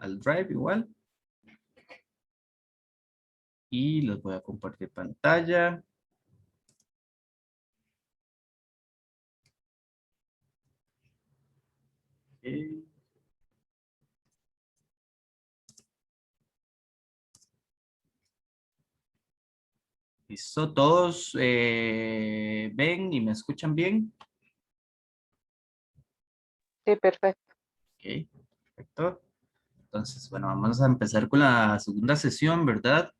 al Drive igual. Y les voy a compartir pantalla. Okay. ¿Listo? ¿Todos ven y me escuchan bien? Sí, perfecto. Ok, perfecto. Entonces, bueno, vamos a empezar con la segunda sesión, ¿verdad?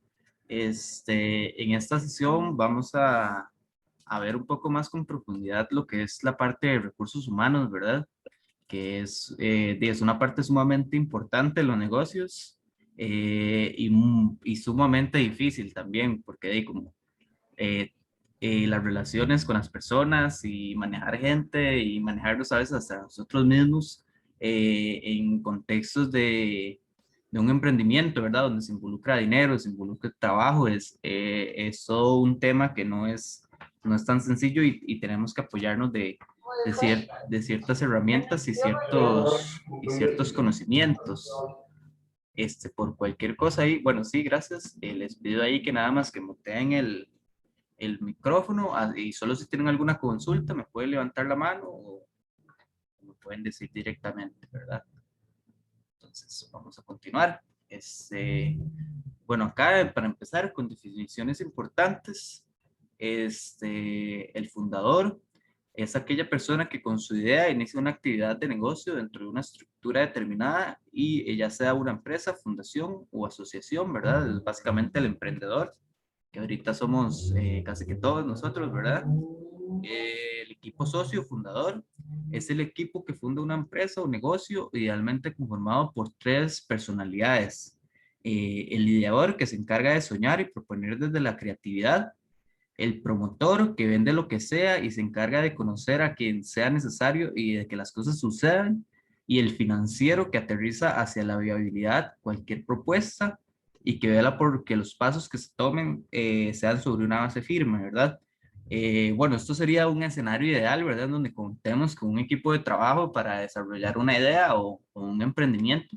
En esta sesión vamos a ver un poco más con profundidad lo que es la parte de recursos humanos, ¿verdad? Que es una parte sumamente importante de los negocios y sumamente difícil también, porque como eh, las relaciones con las personas y manejar gente y manejarlos a veces hasta nosotros mismos en contextos de un emprendimiento, ¿verdad? Donde se involucra dinero, se involucra trabajo, es todo un tema que no es tan sencillo y tenemos que apoyarnos de ciertas herramientas y ciertos conocimientos. Por cualquier cosa ahí, bueno, sí, gracias. Les pido ahí que nada más que muteen el micrófono y solo si tienen alguna consulta me pueden levantar la mano o me pueden decir directamente, ¿verdad? Entonces, vamos a continuar. Bueno, acá para empezar con definiciones importantes, el fundador es aquella persona que con su idea inicia una actividad de negocio dentro de una estructura determinada y ya sea una empresa, fundación o asociación, ¿verdad? Es básicamente el emprendedor, que ahorita somos casi que todos nosotros, ¿verdad? El equipo socio fundador es el equipo que funda una empresa o negocio, idealmente conformado por tres personalidades. El ideador, que se encarga de soñar y proponer desde la creatividad. El promotor, que vende lo que sea y se encarga de conocer a quien sea necesario y de que las cosas sucedan. Y el financiero, que aterriza hacia la viabilidad cualquier propuesta y que vela por que los pasos que se tomen sean sobre una base firme, ¿verdad? Bueno, esto sería un escenario ideal, ¿verdad? Donde contemos con un equipo de trabajo para desarrollar una idea o un emprendimiento.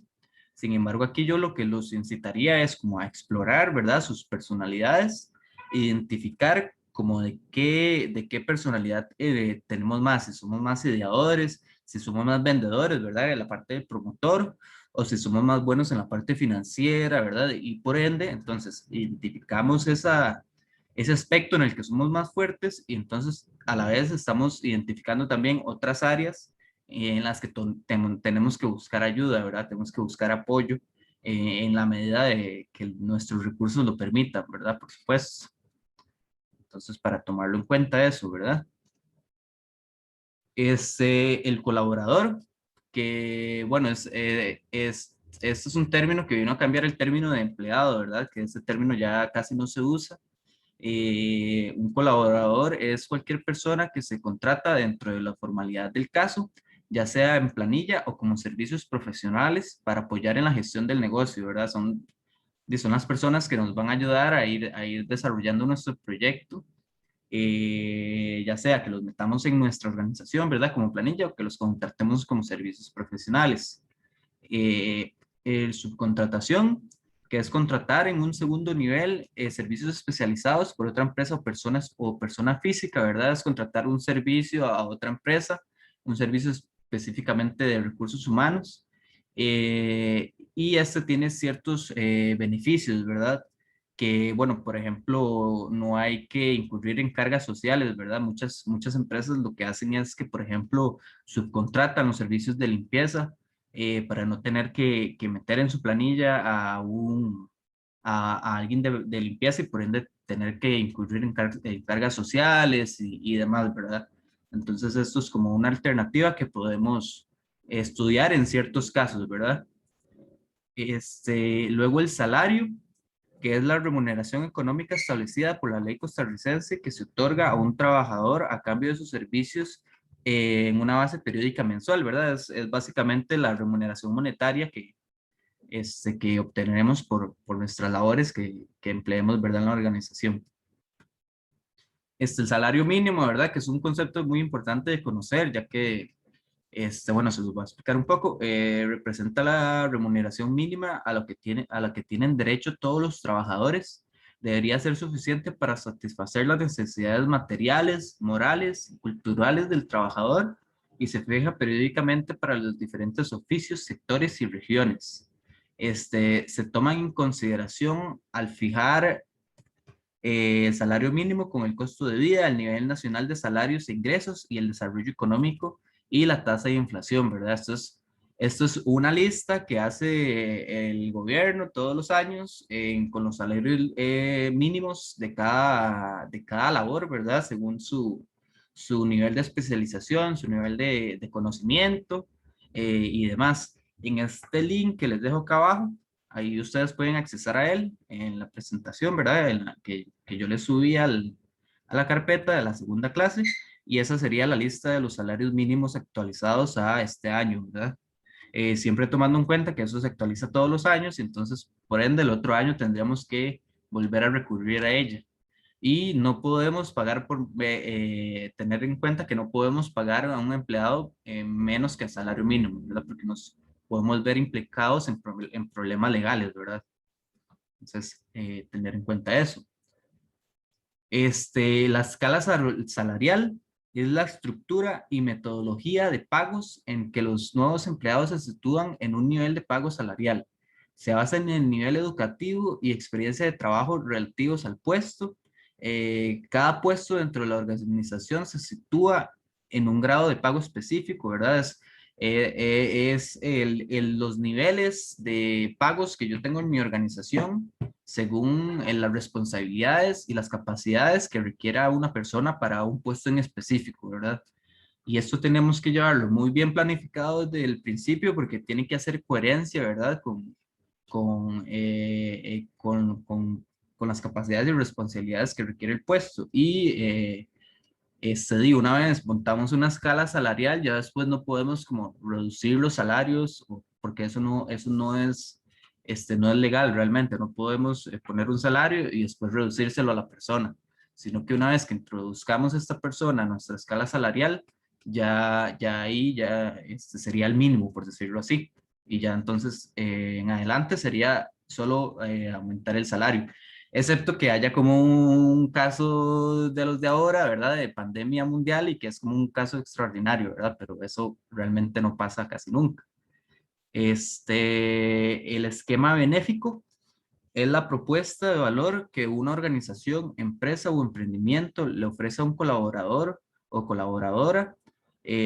Sin embargo, aquí yo lo que los incitaría es como a explorar, ¿verdad? Sus personalidades, identificar como de qué personalidad tenemos más, si somos más ideadores, si somos más vendedores, ¿verdad? En la parte del promotor, o si somos más buenos en la parte financiera, ¿verdad? Y por ende, entonces, identificamos ese aspecto en el que somos más fuertes y entonces a la vez estamos identificando también otras áreas en las que tenemos que buscar ayuda, ¿verdad? Tenemos que buscar apoyo en la medida de que nuestros recursos lo permitan, ¿verdad? Por supuesto. Entonces, para tomarlo en cuenta eso, ¿verdad? El colaborador, que bueno, este es un término que vino a cambiar el término de empleado, ¿verdad? Que ese término ya casi no se usa. Un colaborador es cualquier persona que se contrata dentro de la formalidad del caso, ya sea en planilla o como servicios profesionales para apoyar en la gestión del negocio, ¿verdad? Son las personas que nos van a ayudar a ir desarrollando nuestro proyecto, ya sea que los metamos en nuestra organización, ¿verdad? Como planilla o que los contratemos como servicios profesionales. Eh, el subcontratación, que es contratar en un segundo nivel servicios especializados por otra empresa o persona física, ¿verdad? Es contratar un servicio a otra empresa, un servicio específicamente de recursos humanos. Y este tiene ciertos beneficios, ¿verdad? Que, bueno, por ejemplo, no hay que incurrir en cargas sociales, ¿verdad? Muchas empresas lo que hacen es que, por ejemplo, subcontratan los servicios de limpieza para no tener que meter en su planilla a alguien de limpieza y por ende tener que incurrir en cargas sociales y demás, ¿verdad? Entonces esto es como una alternativa que podemos estudiar en ciertos casos, ¿verdad? Luego el salario, que es la remuneración económica establecida por la ley costarricense que se otorga a un trabajador a cambio de sus servicios en una base periódica mensual, ¿verdad? Es básicamente la remuneración monetaria que obtenemos por nuestras labores que empleemos, ¿verdad? En la organización. El salario mínimo, ¿verdad? Que es un concepto muy importante de conocer, ya que Bueno, se los voy a explicar un poco. Representa la remuneración mínima a la que tienen derecho todos los trabajadores. Debería ser suficiente para satisfacer las necesidades materiales, morales y culturales del trabajador y se fija periódicamente para los diferentes oficios, sectores y regiones. Se toman en consideración al fijar el salario mínimo con el costo de vida, el nivel nacional de salarios e ingresos y el desarrollo económico y la tasa de inflación, ¿verdad? Esto es una lista que hace el gobierno todos los años con los salarios mínimos de cada labor, ¿verdad? Según su nivel de especialización, su nivel de conocimiento y demás. En este link que les dejo acá abajo, ahí ustedes pueden accesar a él en la presentación, ¿verdad? En la que yo les subí a la carpeta de la segunda clase y esa sería la lista de los salarios mínimos actualizados a este año, ¿verdad? Siempre tomando en cuenta que eso se actualiza todos los años y entonces, por ende, el otro año tendríamos que volver a recurrir a ella. Y no podemos pagar tener en cuenta que no podemos pagar a un empleado menos que el salario mínimo, ¿verdad? Porque nos podemos ver implicados en problemas legales, ¿verdad? Entonces, tener en cuenta eso. La escala salarial es la estructura y metodología de pagos en que los nuevos empleados se sitúan en un nivel de pago salarial. Se basa en el nivel educativo y experiencia de trabajo relativos al puesto. Cada puesto dentro de la organización se sitúa en un grado de pago específico, ¿verdad? Los niveles de pagos que yo tengo en mi organización según las responsabilidades y las capacidades que requiera una persona para un puesto en específico, ¿verdad? Y esto tenemos que llevarlo muy bien planificado desde el principio porque tiene que hacer coherencia, ¿verdad? Con las capacidades y responsabilidades que requiere el puesto. Digo, una vez montamos una escala salarial, ya después no podemos como reducir los salarios porque eso no es legal realmente. No podemos poner un salario y después reducírselo a la persona, sino que una vez que introduzcamos a esta persona a nuestra escala salarial, ya ahí ya sería el mínimo, por decirlo así. Y ya entonces en adelante sería solo aumentar el salario, excepto que haya como un caso de los de ahora, ¿verdad? De pandemia mundial y que es como un caso extraordinario, ¿verdad? Pero eso realmente no pasa casi nunca. El esquema benéfico es la propuesta de valor que una organización, empresa o emprendimiento le ofrece a un colaborador o colaboradora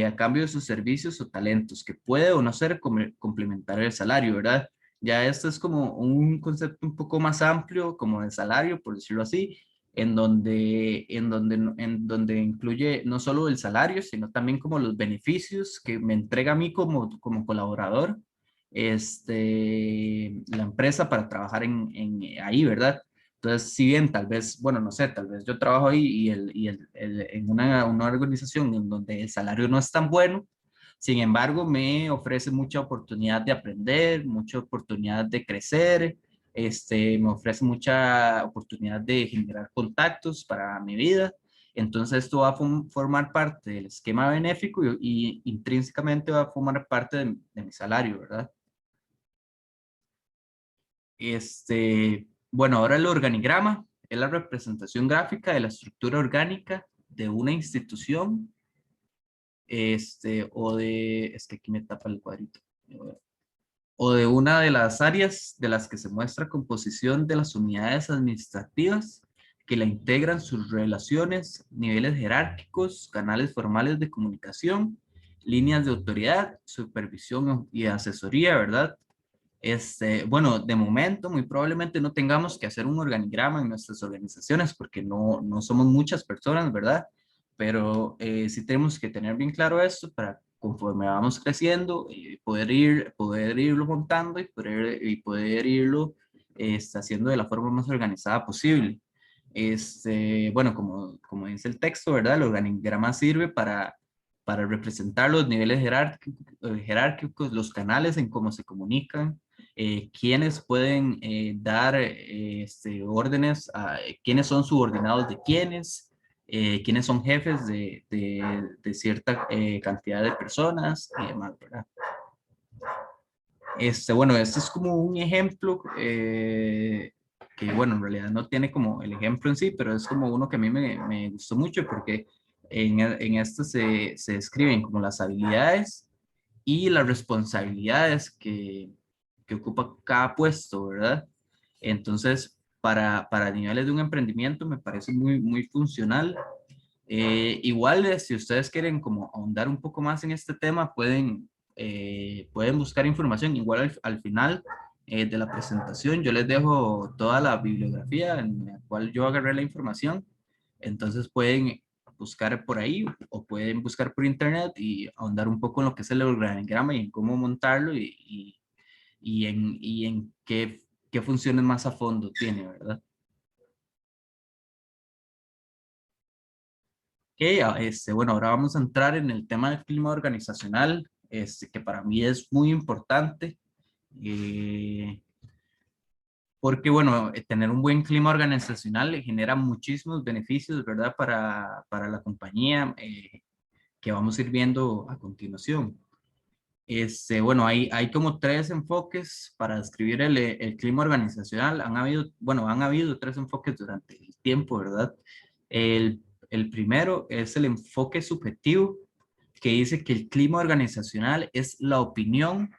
a cambio de sus servicios o talentos, que puede o no ser complementar el salario, ¿verdad? Ya esto es como un concepto un poco más amplio, como de salario, por decirlo así, en donde incluye no solo el salario, sino también como los beneficios que me entrega a mí como colaborador la empresa para trabajar ahí, ¿verdad? Entonces, si bien tal vez, bueno, no sé, tal vez yo trabajo ahí en una organización en donde el salario no es tan bueno, sin embargo, me ofrece mucha oportunidad de aprender, mucha oportunidad de crecer, me ofrece mucha oportunidad de generar contactos para mi vida. Entonces, esto va a formar parte del esquema benéfico y intrínsecamente va a formar parte de mi salario, ¿verdad? Bueno, ahora el organigrama es la representación gráfica de la estructura orgánica de una institución, es que aquí me tapa el cuadrito, o de una de las áreas de las que se muestra composición de las unidades administrativas que la integran sus relaciones, niveles jerárquicos, canales formales de comunicación, líneas de autoridad, supervisión y asesoría, ¿verdad? Bueno, de momento muy probablemente no tengamos que hacer un organigrama en nuestras organizaciones porque no somos muchas personas, ¿verdad? Pero sí tenemos que tener bien claro esto para conforme vamos creciendo, poder irlo montando y poder irlo haciendo de la forma más organizada posible. Bueno, como dice el texto, ¿verdad? El organigrama sirve para representar los niveles jerárquicos, los canales en cómo se comunican, quiénes pueden dar órdenes, quiénes son subordinados de quiénes, quiénes son jefes de cierta cantidad de personas y demás, ¿verdad? Bueno, este es como un ejemplo que, bueno, en realidad no tiene como el ejemplo en sí, pero es como uno que a mí me gustó mucho porque en esto se describen como las habilidades y las responsabilidades que ocupa cada puesto, ¿verdad? Entonces, para niveles de un emprendimiento me parece muy funcional. Igual, si ustedes quieren como ahondar un poco más en este tema, pueden buscar información. Igual al final de la presentación yo les dejo toda la bibliografía en la cual yo agarré la información. Entonces pueden buscar por ahí o pueden buscar por internet y ahondar un poco en lo que es el organigrama y en cómo montarlo y en qué funciones más a fondo tiene, ¿verdad? Ok, bueno, ahora vamos a entrar en el tema del clima organizacional, que para mí es muy importante, eh, porque, bueno, tener un buen clima organizacional le genera muchísimos beneficios, ¿verdad? Para la compañía, que vamos a ir viendo a continuación. Bueno, hay como tres enfoques para describir el clima organizacional. Han habido tres enfoques durante el tiempo, ¿verdad? El primero es el enfoque subjetivo, que dice que el clima organizacional es la opinión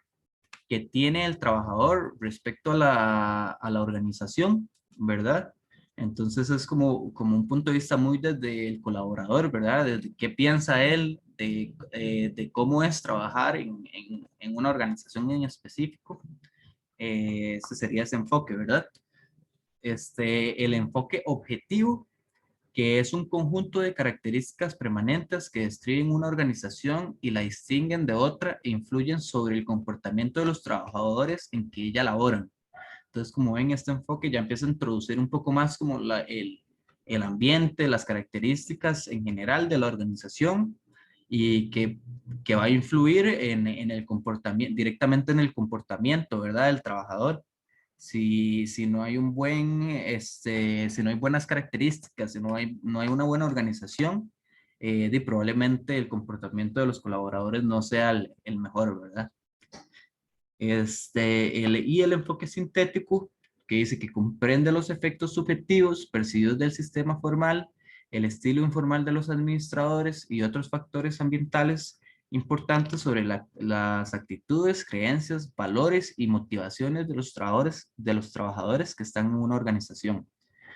que tiene el trabajador respecto a la organización, ¿verdad? Entonces es como un punto de vista muy desde el colaborador, ¿verdad? Desde qué piensa él de cómo es trabajar en una organización en específico. Ese sería ese enfoque, ¿verdad? El enfoque objetivo, que es un conjunto de características permanentes que describen una organización y la distinguen de otra e influyen sobre el comportamiento de los trabajadores en que ella laboran. Entonces, como ven, este enfoque ya empieza a introducir un poco más como el ambiente, las características en general de la organización y que va a influir en el comportamiento, directamente en el comportamiento, ¿verdad?, del trabajador. Si no hay si no hay buenas características, si no hay una buena organización, probablemente el comportamiento de los colaboradores no sea el mejor, ¿verdad? Y el enfoque sintético, que dice que comprende los efectos subjetivos percibidos del sistema formal, el estilo informal de los administradores y otros factores ambientales importantes sobre las actitudes, creencias, valores y motivaciones de los trabajadores que están en una organización.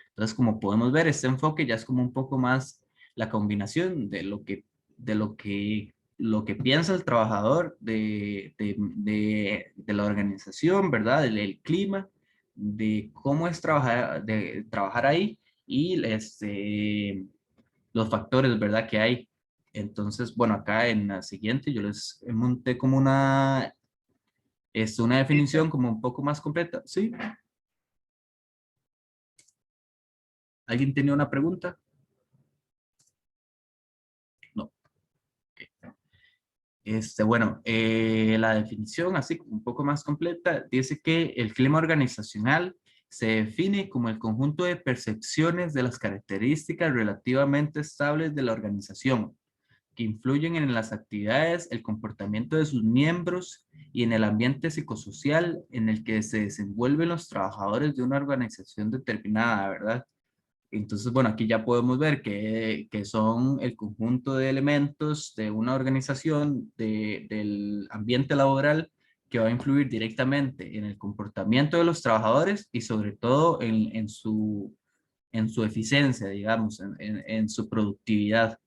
Entonces, como podemos ver, este enfoque ya es como un poco más la combinación de lo que piensa el trabajador de la organización, ¿verdad? Del clima, de cómo es trabajar ahí y los factores, ¿verdad? Que hay. Entonces, bueno, acá en la siguiente yo les monté como una definición como un poco más completa. ¿Sí? ¿Alguien tenía una pregunta? No. Bueno, la definición, así como un poco más completa, dice que el clima organizacional se define como el conjunto de percepciones de las características relativamente estables de la organización, que influyen en las actividades, el comportamiento de sus miembros y en el ambiente psicosocial en el que se desenvuelven los trabajadores de una organización determinada, ¿verdad? Entonces, bueno, aquí ya podemos ver que son el conjunto de elementos de una organización, del ambiente laboral, que va a influir directamente en el comportamiento de los trabajadores y sobre todo en su eficiencia, digamos, en su productividad.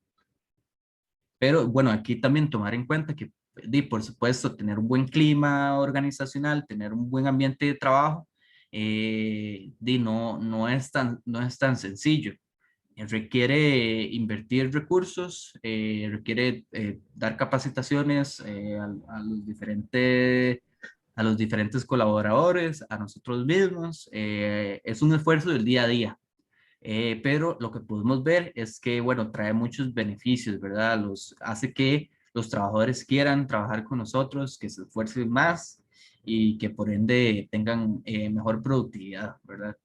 Pero bueno, aquí también tomar en cuenta que, por supuesto, tener un buen clima organizacional, tener un buen ambiente de trabajo, no es tan sencillo. Requiere invertir recursos, requiere dar capacitaciones a los diferentes colaboradores, a nosotros mismos. Es un esfuerzo del día a día. Pero lo que podemos ver es que, bueno, trae muchos beneficios, ¿verdad? Hace que los trabajadores quieran trabajar con nosotros, que se esfuercen más y que por ende tengan mejor productividad, ¿verdad?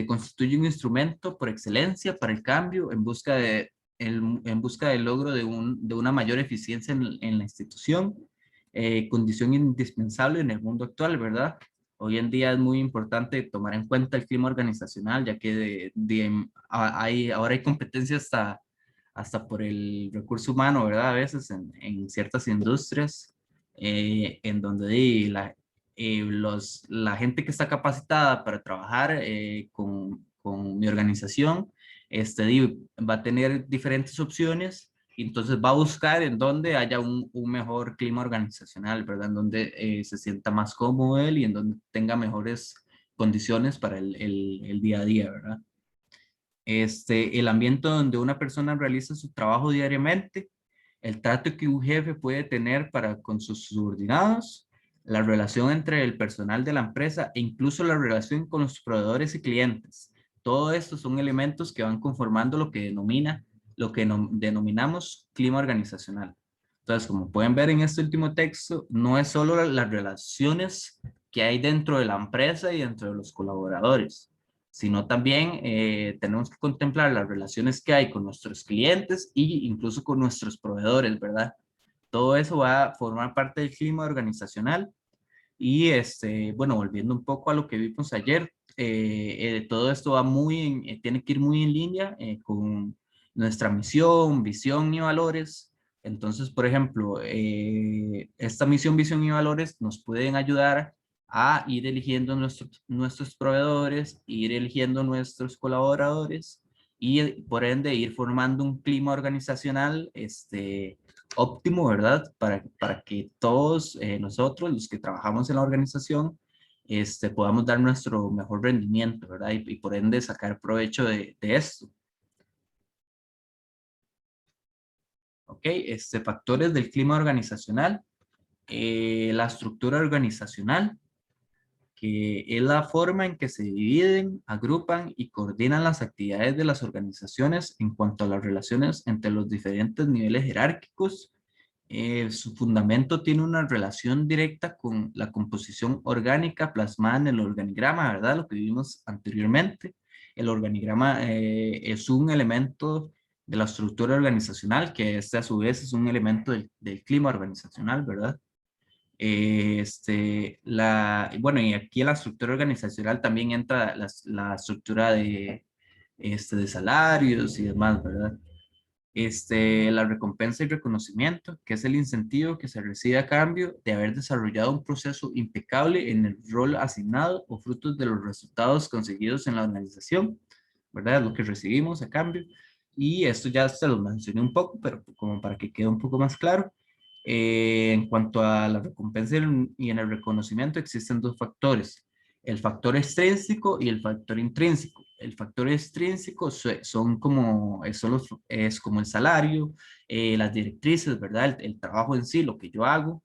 Constituye un instrumento por excelencia para el cambio en busca del logro de una mayor eficiencia en la institución, condición indispensable en el mundo actual, ¿verdad? Hoy en día es muy importante tomar en cuenta el clima organizacional, ya que ahora hay competencia hasta por el recurso humano, ¿verdad? A veces en ciertas industrias, en donde la gente que está capacitada para trabajar con mi organización, va a tener diferentes opciones, y entonces va a buscar en donde haya un mejor clima organizacional, ¿verdad? En donde se sienta más cómodo él y en donde tenga mejores condiciones para el día a día, ¿verdad? El ambiente donde una persona realiza su trabajo diariamente, el trato que un jefe puede tener para con sus subordinados, la relación entre el personal de la empresa e incluso la relación con los proveedores y clientes. Todo esto son elementos que van conformando lo que denominamos clima organizacional. Entonces, como pueden ver en este último texto, no es solo las relaciones que hay dentro de la empresa y dentro de los colaboradores, sino también tenemos que contemplar las relaciones que hay con nuestros clientes e incluso con nuestros proveedores, ¿verdad? Todo eso va a formar parte del clima organizacional y, bueno, volviendo un poco a lo que vimos ayer, todo esto tiene que ir muy en línea con nuestra misión, visión y valores. Entonces, por ejemplo, esta misión, visión y valores nos pueden ayudar a ir eligiendo nuestros proveedores, ir eligiendo nuestros colaboradores y por ende ir formando un clima organizacional óptimo, ¿verdad? Para que todos nosotros, los que trabajamos en la organización, podamos dar nuestro mejor rendimiento, ¿verdad? Y por ende sacar provecho de esto. ¿Ok? Factores del clima organizacional, la estructura organizacional, que es la forma en que se dividen, agrupan y coordinan las actividades de las organizaciones en cuanto a las relaciones entre los diferentes niveles jerárquicos. Su fundamento tiene una relación directa con la composición orgánica plasmada en el organigrama, ¿verdad? Lo que vimos anteriormente. El organigrama es un elemento de la estructura organizacional, que este a su vez es un elemento del clima organizacional, ¿verdad? Bueno, y aquí en la estructura organizacional también entra la estructura de salarios y demás, ¿verdad? La recompensa y reconocimiento, que es el incentivo que se recibe a cambio de haber desarrollado un proceso impecable en el rol asignado o frutos de los resultados conseguidos en la organización, ¿verdad? Lo que recibimos a cambio. Y esto ya se lo mencioné un poco, pero como para que quede un poco más claro. En cuanto a la recompensa y en el reconocimiento, existen dos factores: el factor extrínseco y el factor intrínseco. El factor extrínseco son como, es como el salario, las directrices, ¿verdad? El trabajo en sí, lo que yo hago,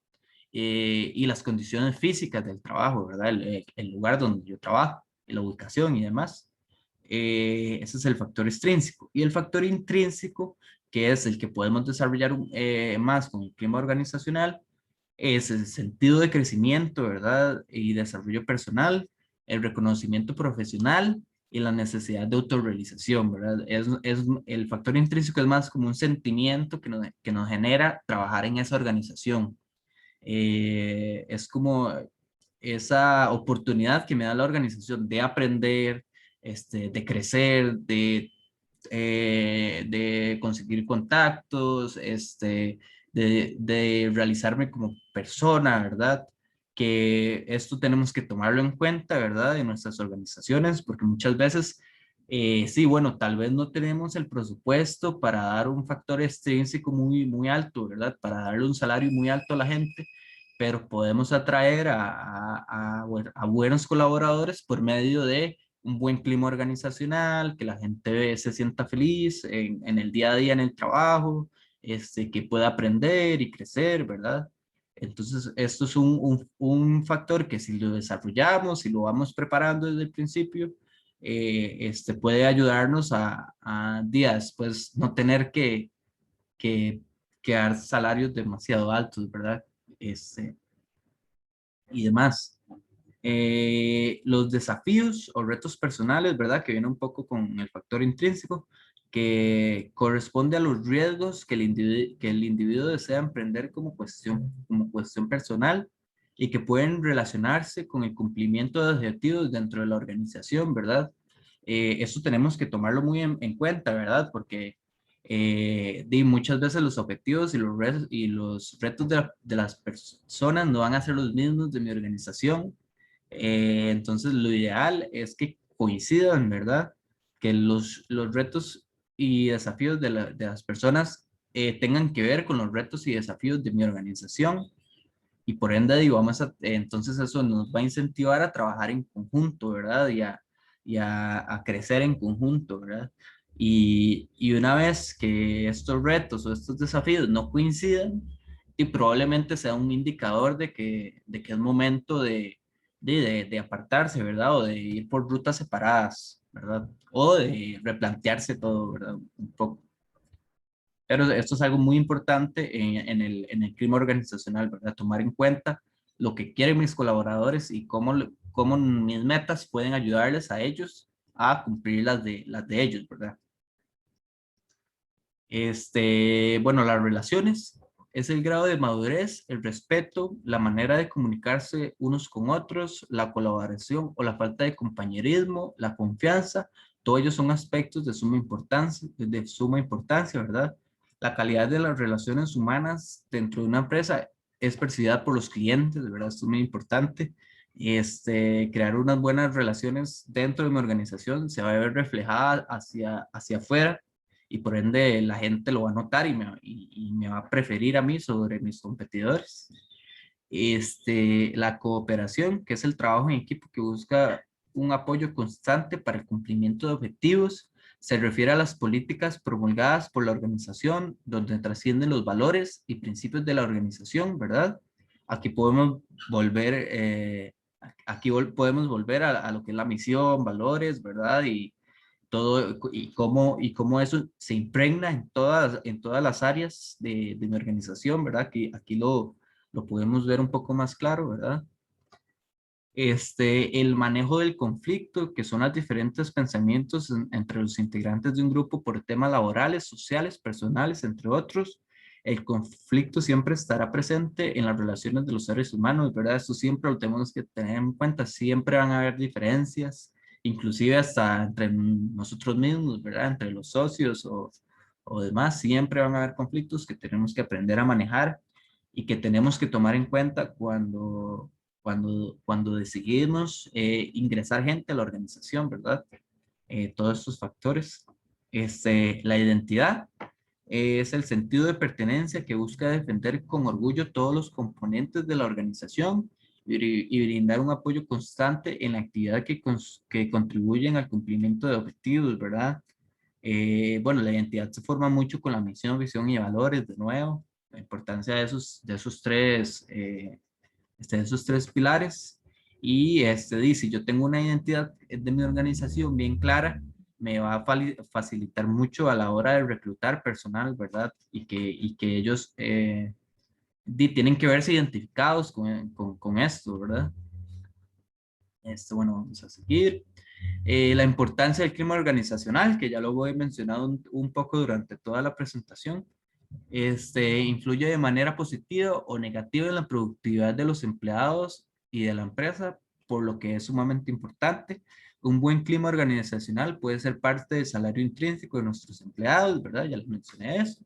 y las condiciones físicas del trabajo, ¿verdad? El lugar donde yo trabajo, la ubicación y demás. Ese es el factor extrínseco. Y el factor intrínseco, que es el que podemos desarrollar más con el clima organizacional, es el sentido de crecimiento, ¿verdad? Y desarrollo personal, el reconocimiento profesional y la necesidad de autorrealización, ¿verdad? El factor intrínseco es más como un sentimiento que nos genera trabajar en esa organización. Es como esa oportunidad que me da la organización de aprender, de crecer, de conseguir contactos, de realizarme como persona, ¿verdad? Que esto tenemos que tomarlo en cuenta, ¿verdad? En nuestras organizaciones, porque muchas veces, sí, bueno, tal vez no tenemos el presupuesto para dar un factor extrínseco muy alto, ¿verdad? Para darle un salario muy alto a la gente, pero podemos atraer a buenos colaboradores por medio de un buen clima organizacional, que la gente se sienta feliz en el día a día en el trabajo, que pueda aprender y crecer, ¿verdad? Entonces, esto es un factor que si lo desarrollamos, si lo vamos preparando desde el principio, puede ayudarnos a días, pues, no tener que, que dar salarios demasiado altos, ¿verdad? Y demás. Los desafíos o retos personales, ¿verdad? Que viene un poco con el factor intrínseco, que corresponde a los riesgos que el individuo desea emprender como cuestión personal y que pueden relacionarse con el cumplimiento de objetivos dentro de la organización, ¿verdad? Eso tenemos que tomarlo muy en cuenta, ¿verdad? Porque muchas veces los objetivos y los retos de las personas no van a ser los mismos de mi organización. Entonces, lo ideal es que coincidan, ¿verdad? Que los retos y desafíos de las personas tengan que ver con los retos y desafíos de mi organización y por ende, digo, entonces eso nos va a incentivar a trabajar en conjunto, ¿verdad? A crecer en conjunto, ¿verdad? Y una vez que estos retos o estos desafíos no coincidan, y probablemente sea un indicador de que es momento de apartarse, ¿verdad? O de ir por rutas separadas, ¿verdad? O de replantearse todo, ¿verdad? Un poco. Pero esto es algo muy importante en el clima organizacional, ¿verdad? Tomar en cuenta lo que quieren mis colaboradores y cómo mis metas pueden ayudarles a ellos a cumplir las de ellos, ¿verdad? Bueno, las relaciones es el grado de madurez, el respeto, la manera de comunicarse unos con otros, la colaboración o la falta de compañerismo, la confianza, todos ellos son aspectos de suma importancia, ¿verdad? La calidad de las relaciones humanas dentro de una empresa es percibida por los clientes, ¿verdad? Esto es muy importante. Crear unas buenas relaciones dentro de mi organización se va a ver reflejada hacia afuera y por ende la gente lo va a notar y me va a preferir a mí sobre mis competidores. La cooperación, que es el trabajo en equipo que busca un apoyo constante para el cumplimiento de objetivos, se refiere a las políticas promulgadas por la organización donde trascienden los valores y principios de la organización, ¿verdad? Aquí podemos volver, podemos volver a lo que es la misión, valores, ¿verdad? Y todo y cómo eso se impregna en todas las áreas de mi organización, ¿verdad? Aquí lo podemos ver un poco más claro, ¿verdad? El manejo del conflicto, que son los diferentes pensamientos entre los integrantes de un grupo por temas laborales, sociales, personales, entre otros. El conflicto siempre estará presente en las relaciones de los seres humanos, ¿verdad? Esto siempre lo tenemos que tener en cuenta. Siempre van a haber diferencias, inclusive hasta entre nosotros mismos, ¿verdad? Entre los socios o demás, siempre van a haber conflictos que tenemos que aprender a manejar y que tenemos que tomar en cuenta cuando decidimos ingresar gente a la organización, ¿verdad? Todos estos factores. La identidad es el sentido de pertenencia que busca defender con orgullo todos los componentes de la organización y brindar un apoyo constante en la actividad que contribuyen al cumplimiento de objetivos, ¿verdad? Bueno, la identidad se forma mucho con la misión, visión y valores, de nuevo, la importancia de esos tres pilares. Y si yo tengo una identidad de mi organización bien clara, me va a facilitar mucho a la hora de reclutar personal, ¿verdad? Y que ellos tienen que verse identificados con esto, ¿verdad? Bueno, vamos a seguir. La importancia del clima organizacional, que ya lo he mencionado un poco durante toda la presentación. Influye de manera positiva o negativa en la productividad de los empleados y de la empresa, por lo que es sumamente importante. Un buen clima organizacional puede ser parte del salario intrínseco de nuestros empleados, ¿verdad? Ya les mencioné eso.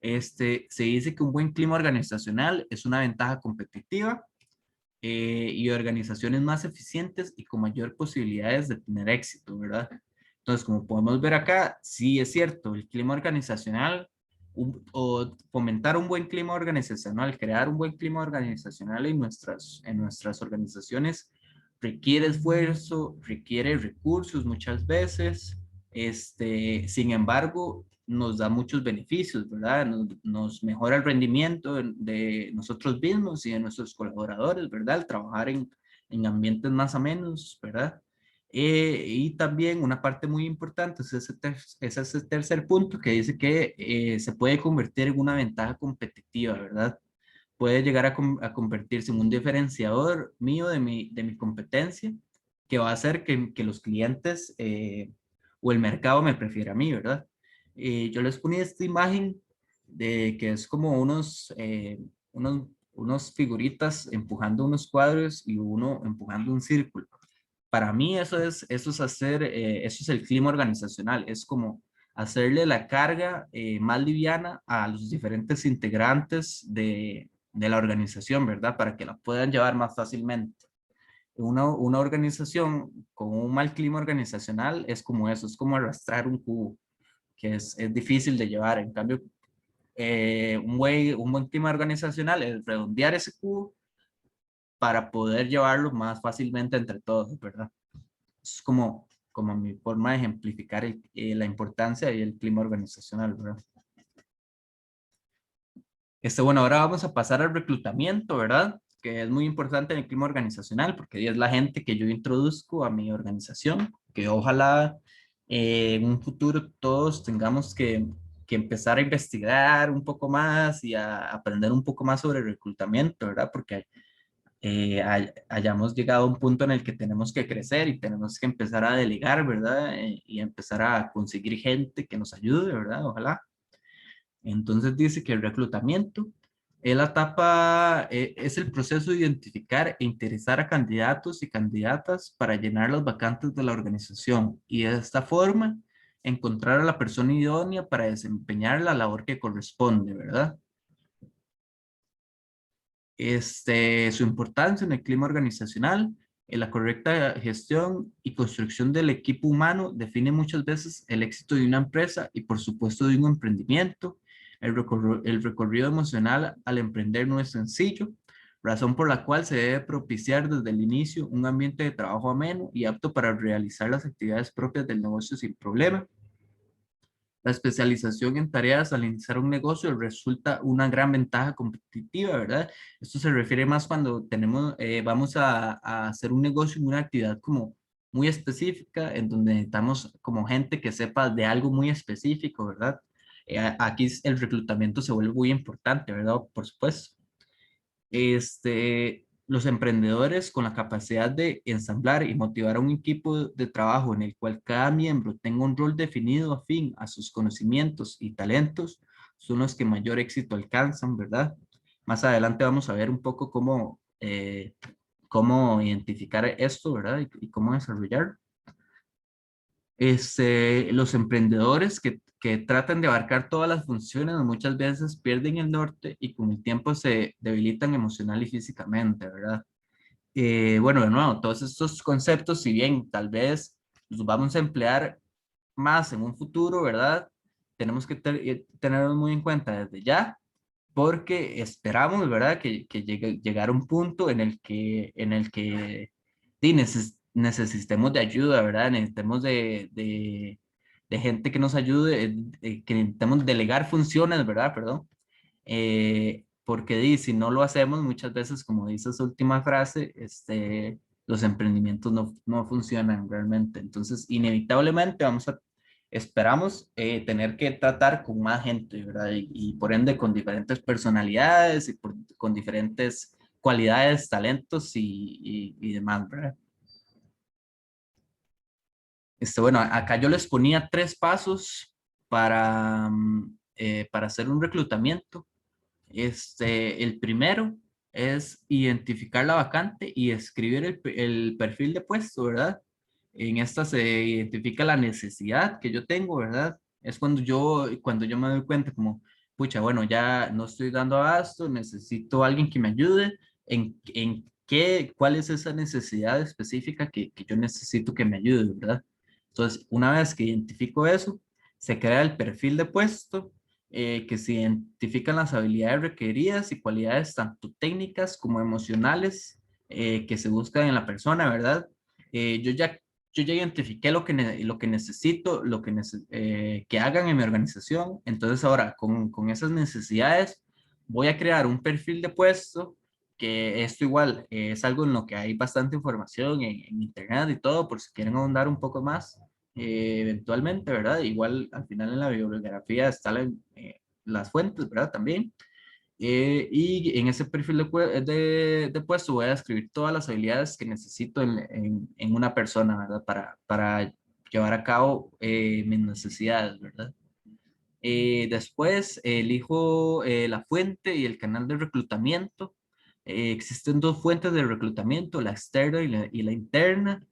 Se dice que un buen clima organizacional es una ventaja competitiva y organizaciones más eficientes y con mayor posibilidades de tener éxito, ¿verdad? Entonces, como podemos ver acá, sí es cierto, el clima organizacional o fomentar un buen clima organizacional, crear un buen clima organizacional en nuestras organizaciones requiere esfuerzo, requiere recursos muchas veces. Sin embargo, nos da muchos beneficios, ¿verdad? Nos mejora el rendimiento de nosotros mismos y de nuestros colaboradores, ¿verdad? Al trabajar en ambientes más amenos, ¿verdad? Y también una parte muy importante es ese tercer punto que dice que se puede convertir en una ventaja competitiva, ¿verdad? puede llegar a convertirse en un diferenciador mío de mi competencia, que va a hacer que los clientes o el mercado me prefiera a mí, ¿verdad? Yo les ponía esta imagen de que es como unos figuritas empujando unos cuadros y uno empujando un círculo. Para mí eso es el clima organizacional, es como hacerle la carga más liviana a los diferentes integrantes de la organización, ¿verdad? Para que la puedan llevar más fácilmente. Una organización con un mal clima organizacional es como eso, es como arrastrar un cubo, que es difícil de llevar. En cambio, un buen clima organizacional es redondear ese cubo para poder llevarlo más fácilmente entre todos, ¿verdad? Es como mi forma de ejemplificar la importancia y el clima organizacional, ¿verdad? Bueno, ahora vamos a pasar al reclutamiento, ¿verdad? Que es muy importante en el clima organizacional porque es la gente que yo introduzco a mi organización, que ojalá en un futuro todos tengamos que empezar a investigar un poco más y a aprender un poco más sobre reclutamiento, ¿verdad? Porque hayamos llegado a un punto en el que tenemos que crecer y tenemos que empezar a delegar, ¿verdad? Y empezar a conseguir gente que nos ayude, ¿verdad? Ojalá. Entonces dice que el reclutamiento es la etapa, es el proceso de identificar e interesar a candidatos y candidatas para llenar las vacantes de la organización y de esta forma encontrar a la persona idónea para desempeñar la labor que corresponde, ¿verdad? Su importancia en el clima organizacional, en la correcta gestión y construcción del equipo humano define muchas veces el éxito de una empresa y por supuesto de un emprendimiento. El recorrido emocional al emprender no es sencillo, razón por la cual se debe propiciar desde el inicio un ambiente de trabajo ameno y apto para realizar las actividades propias del negocio sin problema. La especialización en tareas al iniciar un negocio resulta una gran ventaja competitiva, ¿verdad? Esto se refiere más cuando vamos a hacer un negocio en una actividad como muy específica, en donde necesitamos como gente que sepa de algo muy específico, ¿verdad? Aquí el reclutamiento se vuelve muy importante, ¿verdad? Por supuesto. Los emprendedores con la capacidad de ensamblar y motivar a un equipo de trabajo en el cual cada miembro tenga un rol definido afín a sus conocimientos y talentos son los que mayor éxito alcanzan, ¿verdad? Más adelante vamos a ver un poco cómo identificar esto, ¿verdad? Y cómo desarrollar los emprendedores que tratan de abarcar todas las funciones muchas veces pierden el norte y con el tiempo se debilitan emocional y físicamente, ¿verdad? Bueno, de nuevo, todos estos conceptos, si bien tal vez los vamos a emplear más en un futuro, ¿verdad? Tenemos que tenerlos muy en cuenta desde ya, porque esperamos, ¿verdad? Que llegar a un punto en el que sí, necesitemos de ayuda, ¿verdad? Necesitemos de gente que nos ayude, que necesitemos delegar funciones, ¿verdad? Perdón. Porque si no lo hacemos, muchas veces, como dice esa última frase, los emprendimientos no funcionan realmente. Entonces, inevitablemente esperamos tener que tratar con más gente, ¿verdad? Y por ende con diferentes personalidades y con diferentes cualidades, talentos y demás, ¿verdad? Bueno, acá yo les ponía 3 pasos para hacer un reclutamiento. El primero es identificar la vacante y escribir el perfil de puesto, ¿verdad? En esta se identifica la necesidad que yo tengo, ¿verdad? Es cuando yo me doy cuenta como, pucha, bueno, ya no estoy dando abasto, necesito alguien que me ayude. ¿Cuál es esa necesidad específica que yo necesito que me ayude, ¿verdad? Entonces, una vez que identifico eso, se crea el perfil de puesto que se identifican las habilidades requeridas y cualidades tanto técnicas como emocionales que se buscan en la persona, ¿verdad? Yo ya identifiqué lo que necesito, que hagan en mi organización. Entonces ahora con esas necesidades voy a crear un perfil de puesto, que esto igual es algo en lo que hay bastante información en internet y todo, por si quieren ahondar un poco más eventualmente, ¿verdad? Igual al final en la bibliografía están las fuentes, ¿verdad? También. Y en ese perfil de puesto voy a describir todas las habilidades que necesito en una persona, ¿verdad? Para llevar a cabo mis necesidades, ¿verdad? Después elijo la fuente y el canal de reclutamiento. Existen dos fuentes de reclutamiento, la externa y la interna.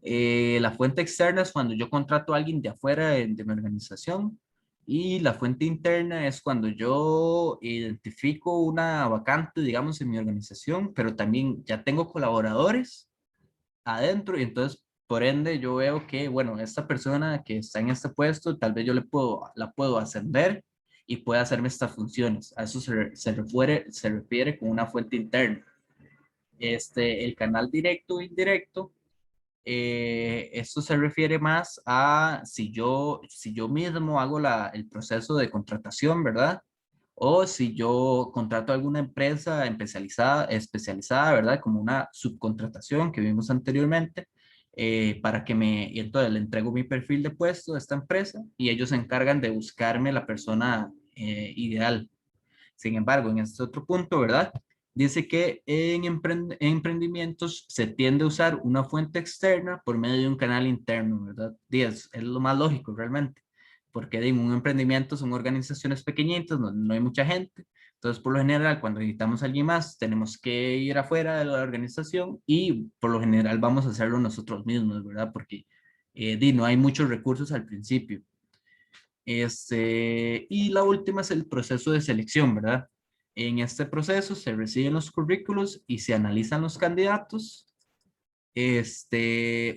La fuente externa es cuando yo contrato a alguien de afuera de mi organización y la fuente interna es cuando yo identifico una vacante, digamos, en mi organización, pero también ya tengo colaboradores adentro y entonces por ende yo veo que, bueno, esta persona que está en este puesto, tal vez yo la puedo ascender y puede hacerme estas funciones. A eso se refiere con una fuente interna. El canal directo o indirecto, esto se refiere más a si yo mismo hago el proceso de contratación, ¿verdad? O si yo contrato a alguna empresa especializada, ¿verdad? Como una subcontratación que vimos anteriormente, y entonces le entrego mi perfil de puesto a esta empresa y ellos se encargan de buscarme la persona ideal. Sin embargo, en este otro punto, ¿verdad? Dice que en emprendimientos se tiende a usar una fuente externa por medio de un canal interno, ¿verdad? Es lo más lógico realmente, porque en un emprendimiento son organizaciones pequeñitas, no hay mucha gente. Entonces, por lo general, cuando necesitamos a alguien más, tenemos que ir afuera de la organización y por lo general vamos a hacerlo nosotros mismos, ¿verdad? Porque no hay muchos recursos al principio. Y la última es el proceso de selección, ¿verdad? En este proceso se reciben los currículos y se analizan los candidatos.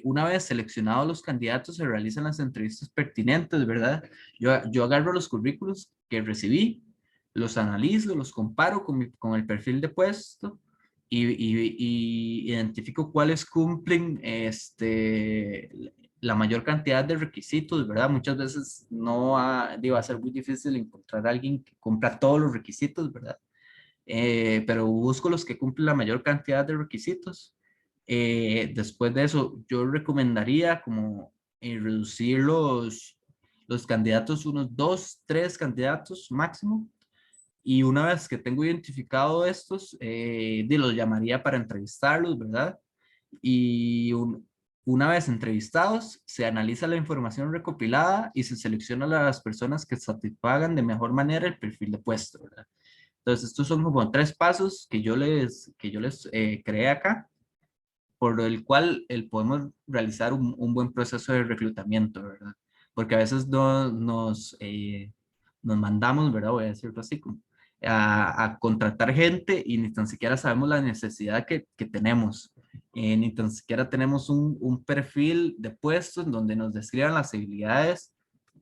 Una vez seleccionados los candidatos, se realizan las entrevistas pertinentes, ¿verdad? Yo agarro los currículos que recibí, los analizo, los comparo con el perfil de puesto y identifico cuáles cumplen la mayor cantidad de requisitos, ¿verdad? Muchas veces va a ser muy difícil encontrar a alguien que cumpla todos los requisitos, ¿verdad? Pero busco los que cumplen la mayor cantidad de requisitos. Después de eso, yo recomendaría como reducir los candidatos, unos dos, tres candidatos máximo. Y una vez que tengo identificado estos, los llamaría para entrevistarlos, ¿verdad? Y una vez entrevistados, se analiza la información recopilada y se selecciona a las personas que satisfagan de mejor manera el perfil de puesto, ¿verdad? Entonces, estos son como tres pasos que yo les creé acá, por el cual podemos realizar un buen proceso de reclutamiento, ¿verdad? Porque a veces nos mandamos, ¿verdad? Voy a decirlo así, como, a contratar gente y ni tan siquiera sabemos la necesidad que tenemos. Ni tan siquiera tenemos un perfil de puestos donde nos describan las habilidades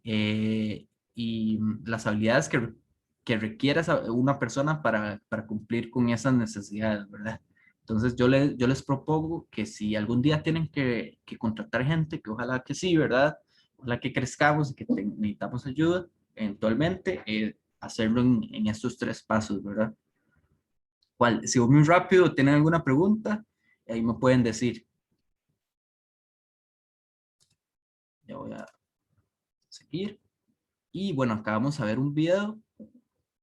y las habilidades que requiere una persona para cumplir con esas necesidades, ¿verdad? Entonces yo les propongo que si algún día tienen que contratar gente, que ojalá que sí, ¿verdad? Ojalá que crezcamos y que necesitamos ayuda, eventualmente hacerlo en estos tres pasos, ¿verdad? Si voy muy rápido, tienen alguna pregunta, ahí me pueden decir. Ya voy a seguir. Y bueno, acá vamos a ver un video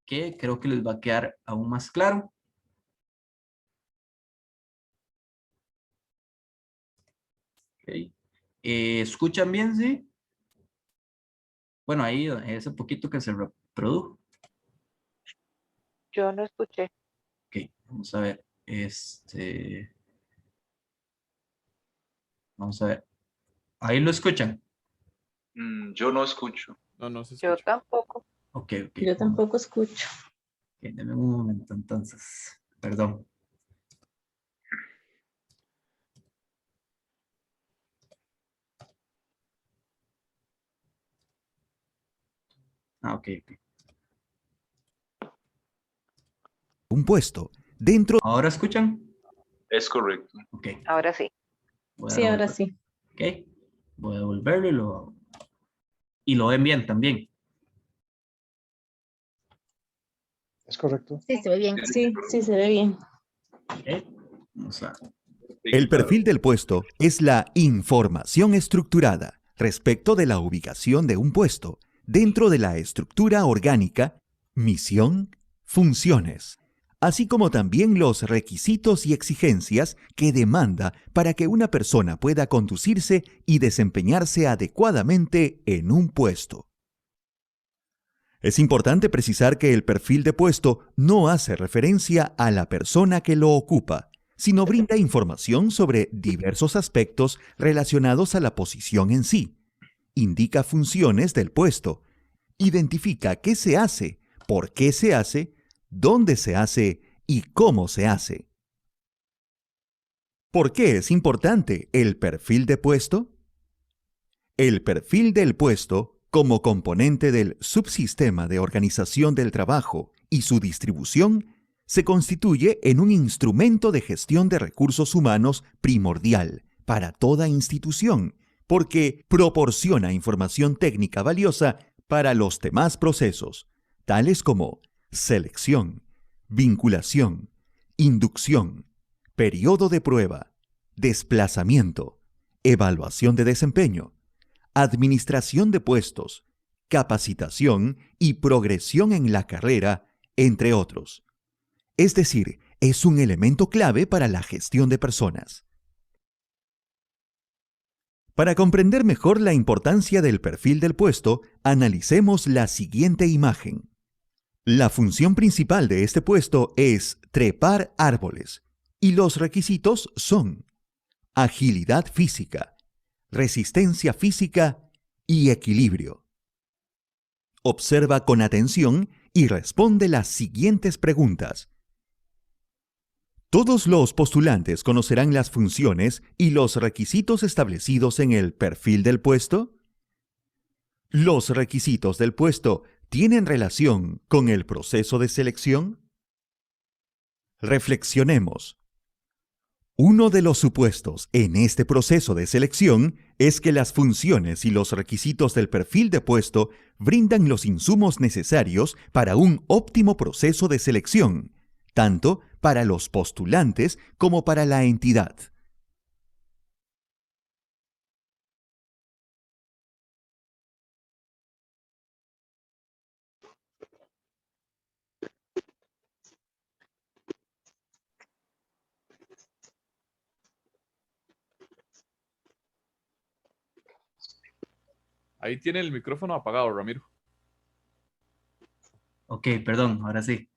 que creo que les va a quedar aún más claro. Okay. ¿Escuchan bien, sí? Bueno, ahí ese poquito que se reprodujo. Yo no escuché. Ok, vamos a ver. Vamos a ver. Ahí lo escuchan. Yo no escucho. No, no se Yo escucha. tampoco. Ok, ok. Yo tampoco escucho. Ok, denme un momento entonces. Perdón. Ok, ok. Un puesto dentro. ¿Ahora escuchan? Es correcto. Ok. Ahora sí. Voy a Sí, ahora devolver- sí. Ok. Voy a devolverlo y lo ven bien también. ¿Es correcto? Sí, se ve bien. Sí, sí, se ve bien. Ok. Vamos a... El perfil del puesto es la información estructurada respecto de la ubicación de un puesto dentro de la estructura orgánica, misión, funciones, así como también los requisitos y exigencias que demanda para que una persona pueda conducirse y desempeñarse adecuadamente en un puesto. Es importante precisar que el perfil de puesto no hace referencia a la persona que lo ocupa, sino brinda información sobre diversos aspectos relacionados a la posición en sí. Indica funciones del puesto, identifica qué se hace, por qué se hace, dónde se hace y cómo se hace. ¿Por qué es importante el perfil de puesto? El perfil del puesto, como componente del subsistema de organización del trabajo y su distribución, se constituye en un instrumento de gestión de recursos humanos primordial para toda institución, porque proporciona información técnica valiosa para los demás procesos, tales como selección, vinculación, inducción, periodo de prueba, desplazamiento, evaluación de desempeño, administración de puestos, capacitación y progresión en la carrera, entre otros. Es decir, es un elemento clave para la gestión de personas. Para comprender mejor la importancia del perfil del puesto, analicemos la siguiente imagen. La función principal de este puesto es trepar árboles, y los requisitos son agilidad física, resistencia física y equilibrio. Observa con atención y responde las siguientes preguntas. Todos los postulantes conocerán las funciones y los requisitos establecidos en el perfil del puesto. ¿Los requisitos del puesto tienen relación con el proceso de selección? Reflexionemos. Uno de los supuestos en este proceso de selección es que las funciones y los requisitos del perfil de puesto brindan los insumos necesarios para un óptimo proceso de selección, tanto para los postulantes como para la entidad. Ahí tiene el micrófono apagado, Ramiro. Ok, perdón, ahora sí.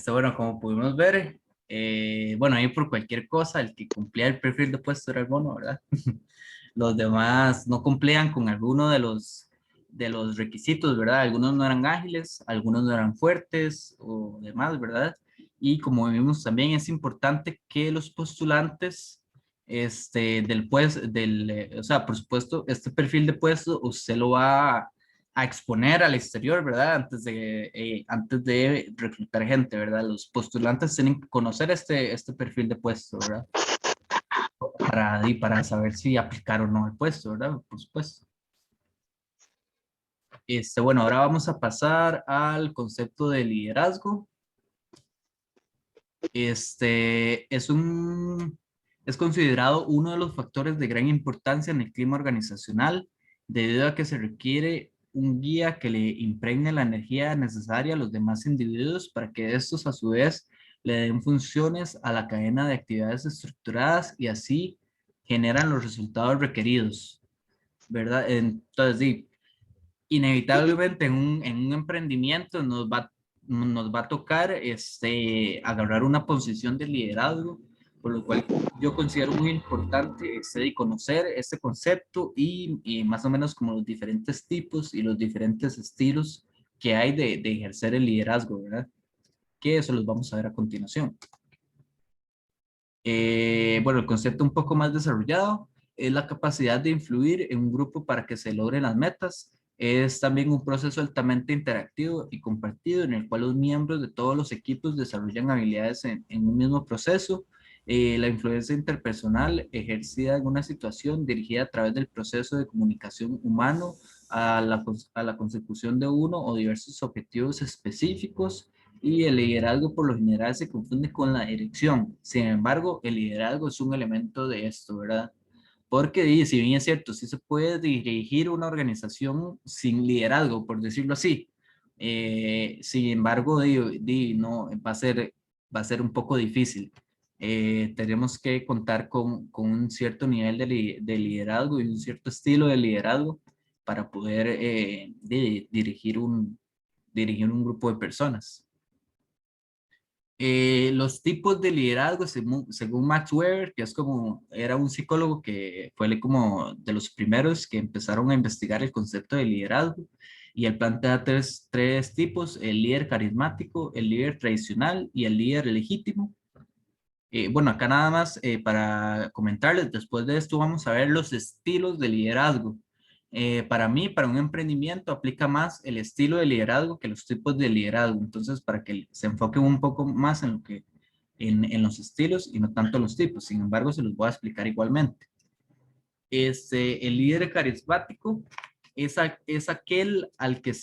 Bueno, como pudimos ver, bueno, ahí por cualquier cosa, el que cumplía el perfil de puesto era el bono, ¿verdad? Los demás no cumplían con alguno de los requisitos, ¿verdad? Algunos no eran ágiles, algunos no eran fuertes o demás, ¿verdad? Y como vimos también es importante que los postulantes o sea, por supuesto, este perfil de puesto usted lo va a exponer al exterior, ¿verdad? Antes de reclutar gente, ¿verdad? Los postulantes tienen que conocer este perfil de puesto, ¿verdad? Para saber si aplicar o no el puesto, ¿verdad? Por supuesto. Bueno, ahora vamos a pasar al concepto de liderazgo. Es considerado uno de los factores de gran importancia en el clima organizacional, debido a que se requiere un guía que le impregne la energía necesaria a los demás individuos para que estos a su vez le den funciones a la cadena de actividades estructuradas y así generan los resultados requeridos, ¿verdad? Entonces, sí, inevitablemente en un emprendimiento nos va a tocar agarrar una posición de liderazgo, por lo cual yo considero muy importante conocer este concepto y más o menos como los diferentes tipos y los diferentes estilos que hay de ejercer el liderazgo, ¿verdad? Que eso los vamos a ver a continuación. Bueno, el concepto un poco más desarrollado es la capacidad de influir en un grupo para que se logren las metas. Es también un proceso altamente interactivo y compartido en el cual los miembros de todos los equipos desarrollan habilidades en un mismo proceso. La influencia interpersonal ejercida en una situación dirigida a través del proceso de comunicación humano a la consecución de uno o diversos objetivos específicos, y el liderazgo por lo general se confunde con la dirección. Sin embargo, el liderazgo es un elemento de esto, ¿verdad? Porque si bien es cierto, sí se puede dirigir una organización sin liderazgo, por decirlo así, Sin embargo, no, va a ser un poco difícil. Tenemos que contar con un cierto nivel de liderazgo y un cierto estilo de liderazgo para poder dirigir un grupo de personas. Los tipos de liderazgo, según Max Weber, que era un psicólogo que fue como de los primeros que empezaron a investigar el concepto de liderazgo, y él plantea tres tipos: el líder carismático, el líder tradicional y el líder legítimo. Bueno, acá nada más para comentarles, después de esto vamos a ver los estilos de liderazgo. Para mí, para un emprendimiento, aplica más el estilo de liderazgo que los tipos de liderazgo. Entonces, para que se enfoquen un poco más en los estilos y no tanto los tipos. Sin embargo, se los voy a explicar igualmente. El líder carismático es aquel al que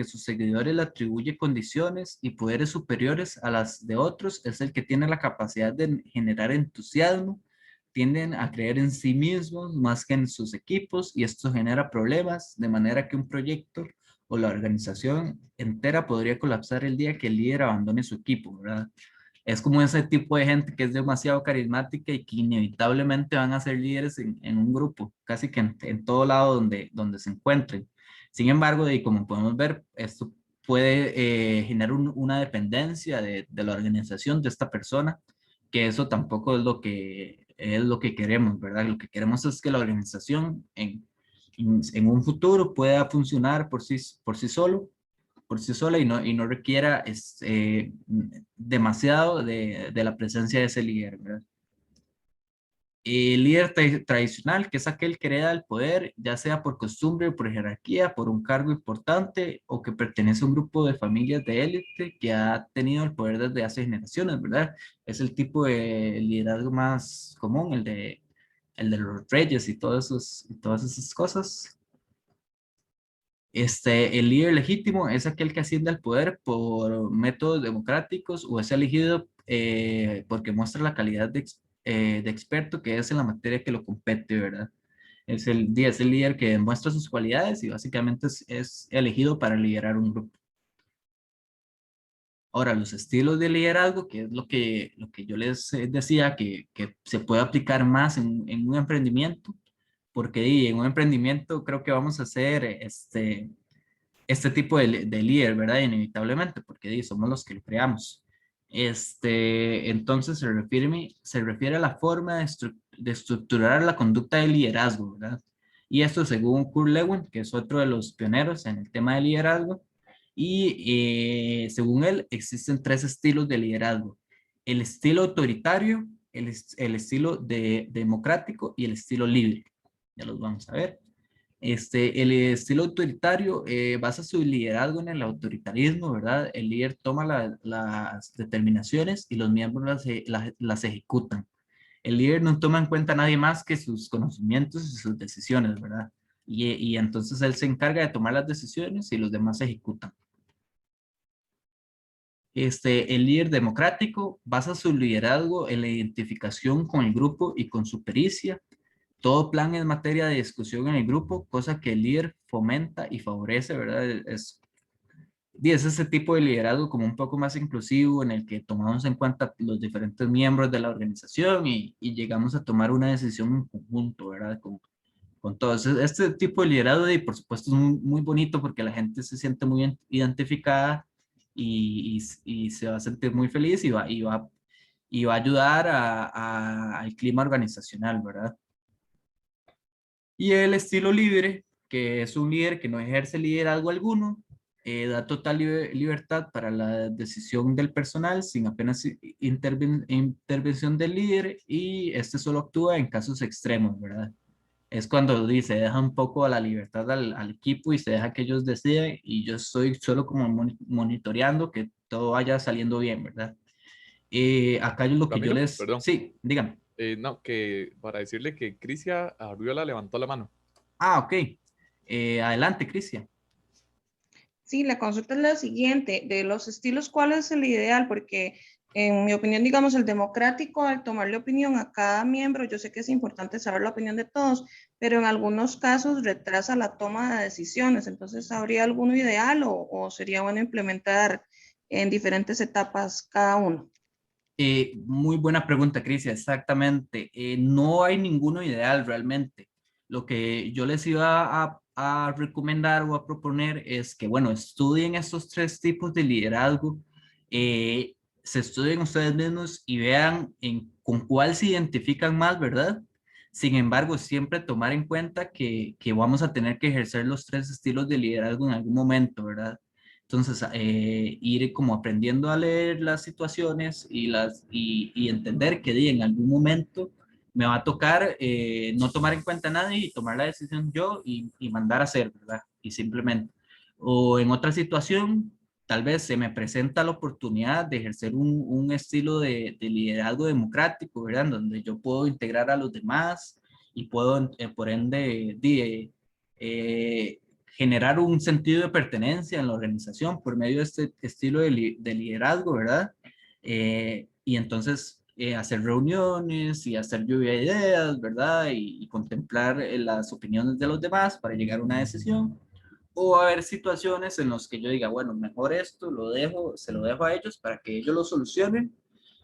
sus seguidores le atribuye condiciones y poderes superiores a las de otros. Es el que tiene la capacidad de generar entusiasmo, tienden a creer en sí mismos más que en sus equipos, y esto genera problemas, de manera que un proyecto o la organización entera podría colapsar el día que el líder abandone su equipo, ¿verdad? Es como ese tipo de gente que es demasiado carismática y que inevitablemente van a ser líderes en un grupo, casi que en todo lado donde se encuentren. Sin embargo, y como podemos ver, esto puede generar una dependencia de la organización de esta persona, que eso tampoco es lo que queremos, ¿verdad? Lo que queremos es que la organización en un futuro pueda funcionar por sí sola y no requiera demasiado de la presencia de ese líder, ¿verdad? El líder tradicional, que es aquel que hereda el poder, ya sea por costumbre, por jerarquía, por un cargo importante, o que pertenece a un grupo de familias de élite que ha tenido el poder desde hace generaciones, ¿verdad? Es el tipo de liderazgo más común, el de los reyes y todas esas cosas. El líder legítimo es aquel que asciende al poder por métodos democráticos o es elegido porque muestra la calidad de experto que es en la materia que lo compete, ¿verdad? Es el líder que demuestra sus cualidades y básicamente es elegido para liderar un grupo. Ahora, los estilos de liderazgo, que es lo que yo les decía, que se puede aplicar más en un emprendimiento, porque en un emprendimiento creo que vamos a hacer este tipo de líder, ¿verdad? Inevitablemente, porque somos los que lo creamos. Entonces se refiere a la forma de estructurar la conducta de liderazgo, ¿verdad? Y esto según Kurt Lewin, que es otro de los pioneros en el tema de liderazgo. Y según él, existen tres estilos de liderazgo: el estilo autoritario, el estilo democrático y el estilo libre. Ya los vamos a ver. El estilo autoritario basa su liderazgo en el autoritarismo, ¿verdad? El líder toma las determinaciones y los miembros las ejecutan. El líder no toma en cuenta a nadie más que sus conocimientos y sus decisiones, ¿verdad? Y entonces él se encarga de tomar las decisiones y los demás ejecutan. El líder democrático basa su liderazgo en la identificación con el grupo y con su pericia. Todo plan es materia de discusión en el grupo, cosa que el líder fomenta y favorece, ¿verdad? Es ese tipo de liderazgo como un poco más inclusivo, en el que tomamos en cuenta los diferentes miembros de la organización y llegamos a tomar una decisión en conjunto, ¿verdad? Con todos. Este tipo de liderazgo, y por supuesto, es muy bonito porque la gente se siente muy identificada y se va a sentir muy feliz y va a ayudar al clima organizacional, ¿verdad? Y el estilo libre, que es un líder que no ejerce liderazgo alguno, da total libertad para la decisión del personal sin apenas intervención del líder, y este solo actúa en casos extremos, ¿verdad? Es cuando dice, deja un poco a la libertad al equipo y se deja que ellos deciden y yo estoy solo como monitoreando que todo vaya saliendo bien, ¿verdad? Acá lo que yo Ramiro, les... perdón. Sí, dígame. No, que para decirle que Crisia Arriola levantó la mano. Ah, ok. Adelante, Cristian. Sí, la consulta es la siguiente: de los estilos, ¿cuál es el ideal? Porque En mi opinión, digamos, el democrático, al tomarle opinión a cada miembro, yo sé que es importante saber la opinión de todos, pero en algunos casos retrasa la toma de decisiones. Entonces, ¿habría alguno ideal o sería bueno implementar en diferentes etapas cada uno? Muy buena pregunta, Cris, exactamente. No hay ninguno ideal realmente. Lo que yo les iba a recomendar o a proponer es que, bueno, estudien estos tres tipos de liderazgo, se estudien ustedes mismos y vean con cuál se identifican más, ¿verdad? Sin embargo, siempre tomar en cuenta que vamos a tener que ejercer los tres estilos de liderazgo en algún momento, ¿verdad? Entonces, ir como aprendiendo a leer las situaciones y entender que en algún momento me va a tocar no tomar en cuenta a nadie y tomar la decisión yo y mandar a hacer, ¿verdad? Y simplemente. O en otra situación, tal vez se me presenta la oportunidad de ejercer un estilo de liderazgo democrático, ¿verdad? Donde yo puedo integrar a los demás y puedo, por ende, generar un sentido de pertenencia en la organización por medio de este estilo de liderazgo, ¿verdad? Y entonces hacer reuniones y hacer lluvia de ideas, ¿verdad? Y contemplar las opiniones de los demás para llegar a una decisión. O haber situaciones en las que yo diga, bueno, mejor esto lo dejo, se lo dejo a ellos para que ellos lo solucionen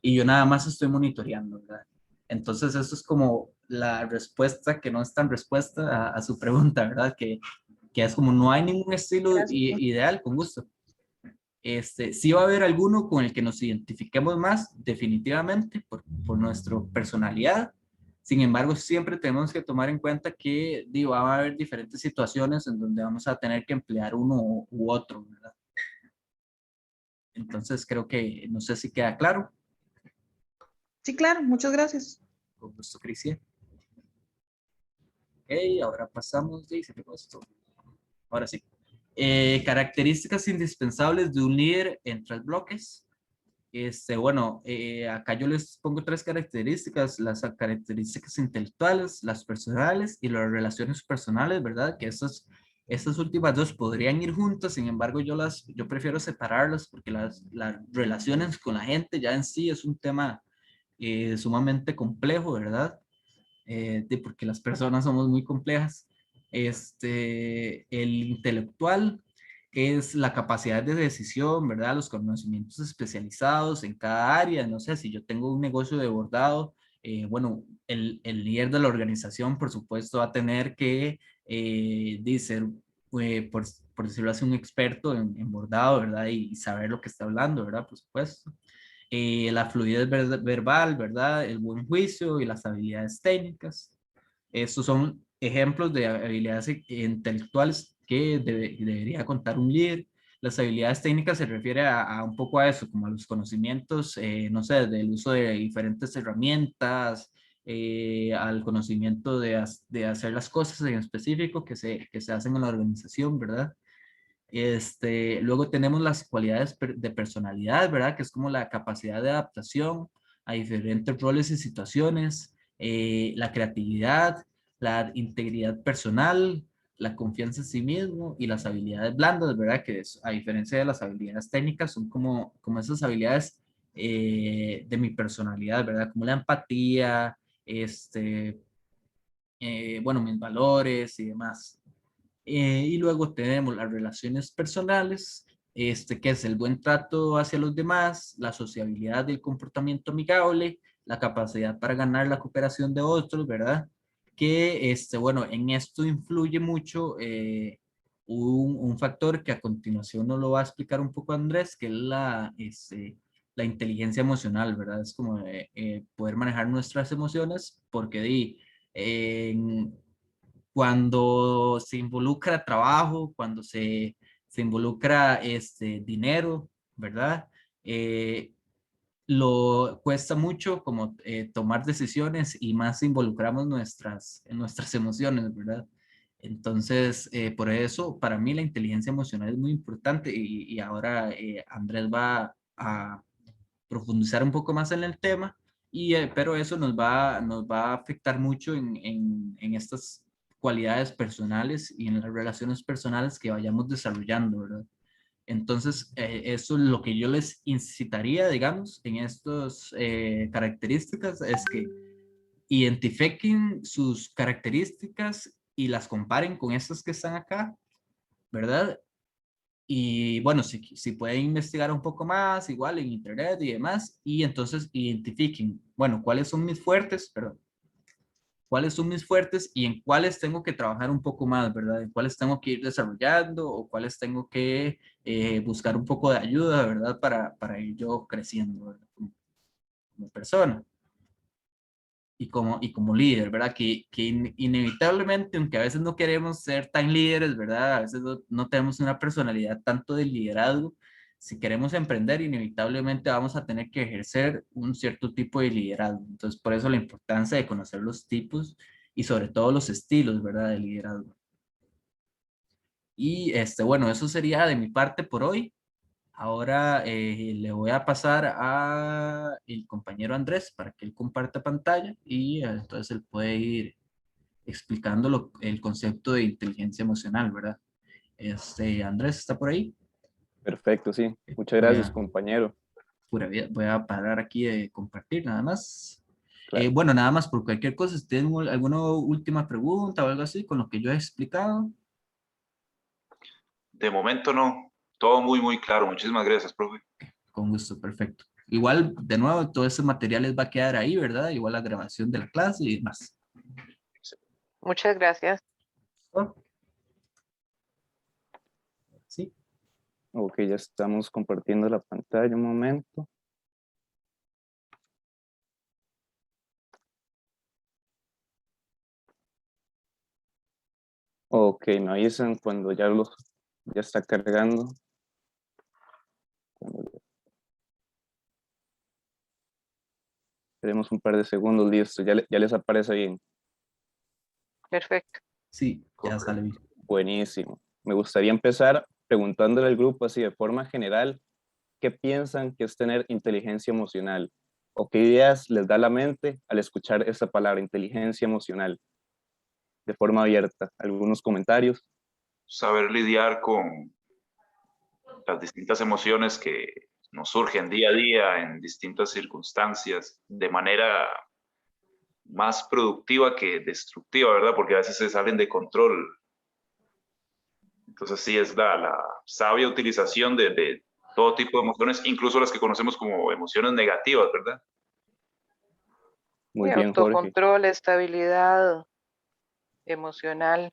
y yo nada más estoy monitoreando, ¿verdad? Entonces eso es como la respuesta que no es tan respuesta a su pregunta, ¿verdad? Que es como no hay ningún estilo Gracias. ideal, con gusto. Sí va a haber alguno con el que nos identifiquemos más, definitivamente, por nuestra personalidad. Sin embargo, siempre tenemos que tomar en cuenta que digo, va a haber diferentes situaciones en donde vamos a tener que emplear uno u otro, ¿verdad? Entonces, creo que, no sé si queda claro. Sí, claro, muchas gracias. Con gusto, Cristian. Ok, ahora pasamos, dice esto. Ahora sí. Características indispensables de un líder en tres bloques. Bueno, acá yo les pongo tres características, las características intelectuales, las personales y las relaciones personales, ¿verdad? Que estas últimas dos podrían ir juntas, sin embargo yo prefiero separarlas porque las relaciones con la gente ya en sí es un tema sumamente complejo, ¿verdad? Porque las personas somos muy complejas. El intelectual es la capacidad de decisión, ¿verdad? Los conocimientos especializados en cada área. No sé, si yo tengo un negocio de bordado, bueno, el líder de la organización, por supuesto, va a tener que ser, por decirlo así, un experto en bordado, ¿verdad? Y saber lo que está hablando, ¿verdad? Por supuesto. La fluidez verbal, ¿verdad? El buen juicio y las habilidades técnicas. Estos son ejemplos de habilidades intelectuales que debería contar un líder. Las habilidades técnicas se refiere a un poco a eso, como a los conocimientos, no sé, del uso de diferentes herramientas, al conocimiento de hacer las cosas en específico que se hacen en la organización, ¿verdad? Luego tenemos las cualidades de personalidad, ¿verdad? Que es como la capacidad de adaptación a diferentes roles y situaciones, la creatividad, la integridad personal, la confianza en sí mismo y las habilidades blandas, ¿verdad? Que a diferencia de las habilidades técnicas, son como esas habilidades de mi personalidad, ¿verdad? Como la empatía, bueno, mis valores y demás. Y luego tenemos las relaciones personales, que es el buen trato hacia los demás, la sociabilidad y el comportamiento amigable, la capacidad para ganar la cooperación de otros, ¿verdad? Que, bueno, en esto influye mucho un factor que a continuación nos lo va a explicar un poco Andrés, que es la inteligencia emocional, ¿verdad? Es como poder manejar nuestras emociones, porque cuando se involucra trabajo, cuando se involucra dinero, ¿verdad? Lo cuesta mucho como tomar decisiones y más involucramos nuestras emociones, ¿verdad? Entonces, por eso, para mí la inteligencia emocional es muy importante y ahora Andrés va a profundizar un poco más en el tema, pero eso nos va a afectar mucho en estas cualidades personales y en las relaciones personales que vayamos desarrollando, ¿verdad? Entonces, eso es lo que yo les incitaría, digamos, en estas características, es que identifiquen sus características y las comparen con estas que están acá, ¿verdad? Y bueno, si pueden investigar un poco más, igual en internet y demás, y entonces identifiquen, bueno, cuáles son mis fuertes, perdón, cuáles son mis fuertes y en cuáles tengo que trabajar un poco más, ¿verdad? En cuáles tengo que ir desarrollando o cuáles tengo que buscar un poco de ayuda, ¿verdad? Para ir yo creciendo, ¿verdad? Como persona y como líder, ¿verdad? Que inevitablemente, aunque a veces no queremos ser tan líderes, ¿verdad? A veces no tenemos una personalidad tanto de liderazgo. Si queremos emprender, inevitablemente vamos a tener que ejercer un cierto tipo de liderazgo. Entonces, por eso la importancia de conocer los tipos y sobre todo los estilos, ¿verdad? De liderazgo. Y bueno, eso sería de mi parte por hoy. Ahora le voy a pasar a el compañero Andrés para que él comparta pantalla y entonces él puede ir explicando el concepto de inteligencia emocional, ¿verdad? Andrés, ¿está por ahí? Perfecto, sí. Muchas Voy gracias, a, compañero. pura vida, voy a parar aquí de compartir nada más. Claro. Bueno, nada más por cualquier cosa, si tienen alguna última pregunta o algo así con lo que yo he explicado. De momento no. Todo muy, muy claro. Muchísimas gracias, profe. Con gusto, perfecto. Igual, de nuevo, todo ese material les va a quedar ahí, ¿verdad? Igual la grabación de la clase y demás. Muchas gracias. ¿Oh? Sí. Ok, ya estamos compartiendo la pantalla un momento. Ok, me avisan cuando ya está cargando. Esperemos un par de segundos, listo, ya les aparece bien. Perfecto. Sí, ya sale bien. Buenísimo. Me gustaría empezar preguntándole al grupo así de forma general, ¿qué piensan que es tener inteligencia emocional? ¿O qué ideas les da la mente al escuchar esa palabra, inteligencia emocional? De forma abierta, algunos comentarios. Saber lidiar con las distintas emociones que nos surgen día a día en distintas circunstancias de manera más productiva que destructiva, ¿verdad? Porque a veces se salen de control. Entonces sí es la sabia utilización de todo tipo de emociones, incluso las que conocemos como emociones negativas, ¿verdad? Muy Y bien, Jorge. autocontrol, estabilidad emocional,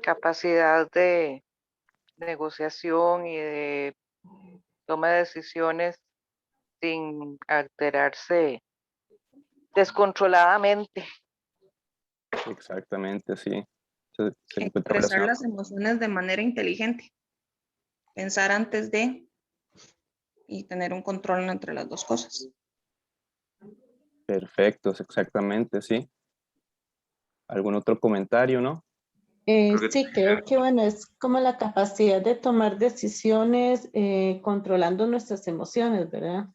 capacidad de negociación y de toma de decisiones sin alterarse descontroladamente. Exactamente, sí. Se encuentra Expresar relacionado. las emociones de manera inteligente. Pensar antes de y tener un control entre las dos cosas. Perfectos, exactamente, sí. ¿Algún otro comentario, no? Sí, creo que bueno, es como la capacidad de tomar decisiones controlando nuestras emociones, ¿verdad?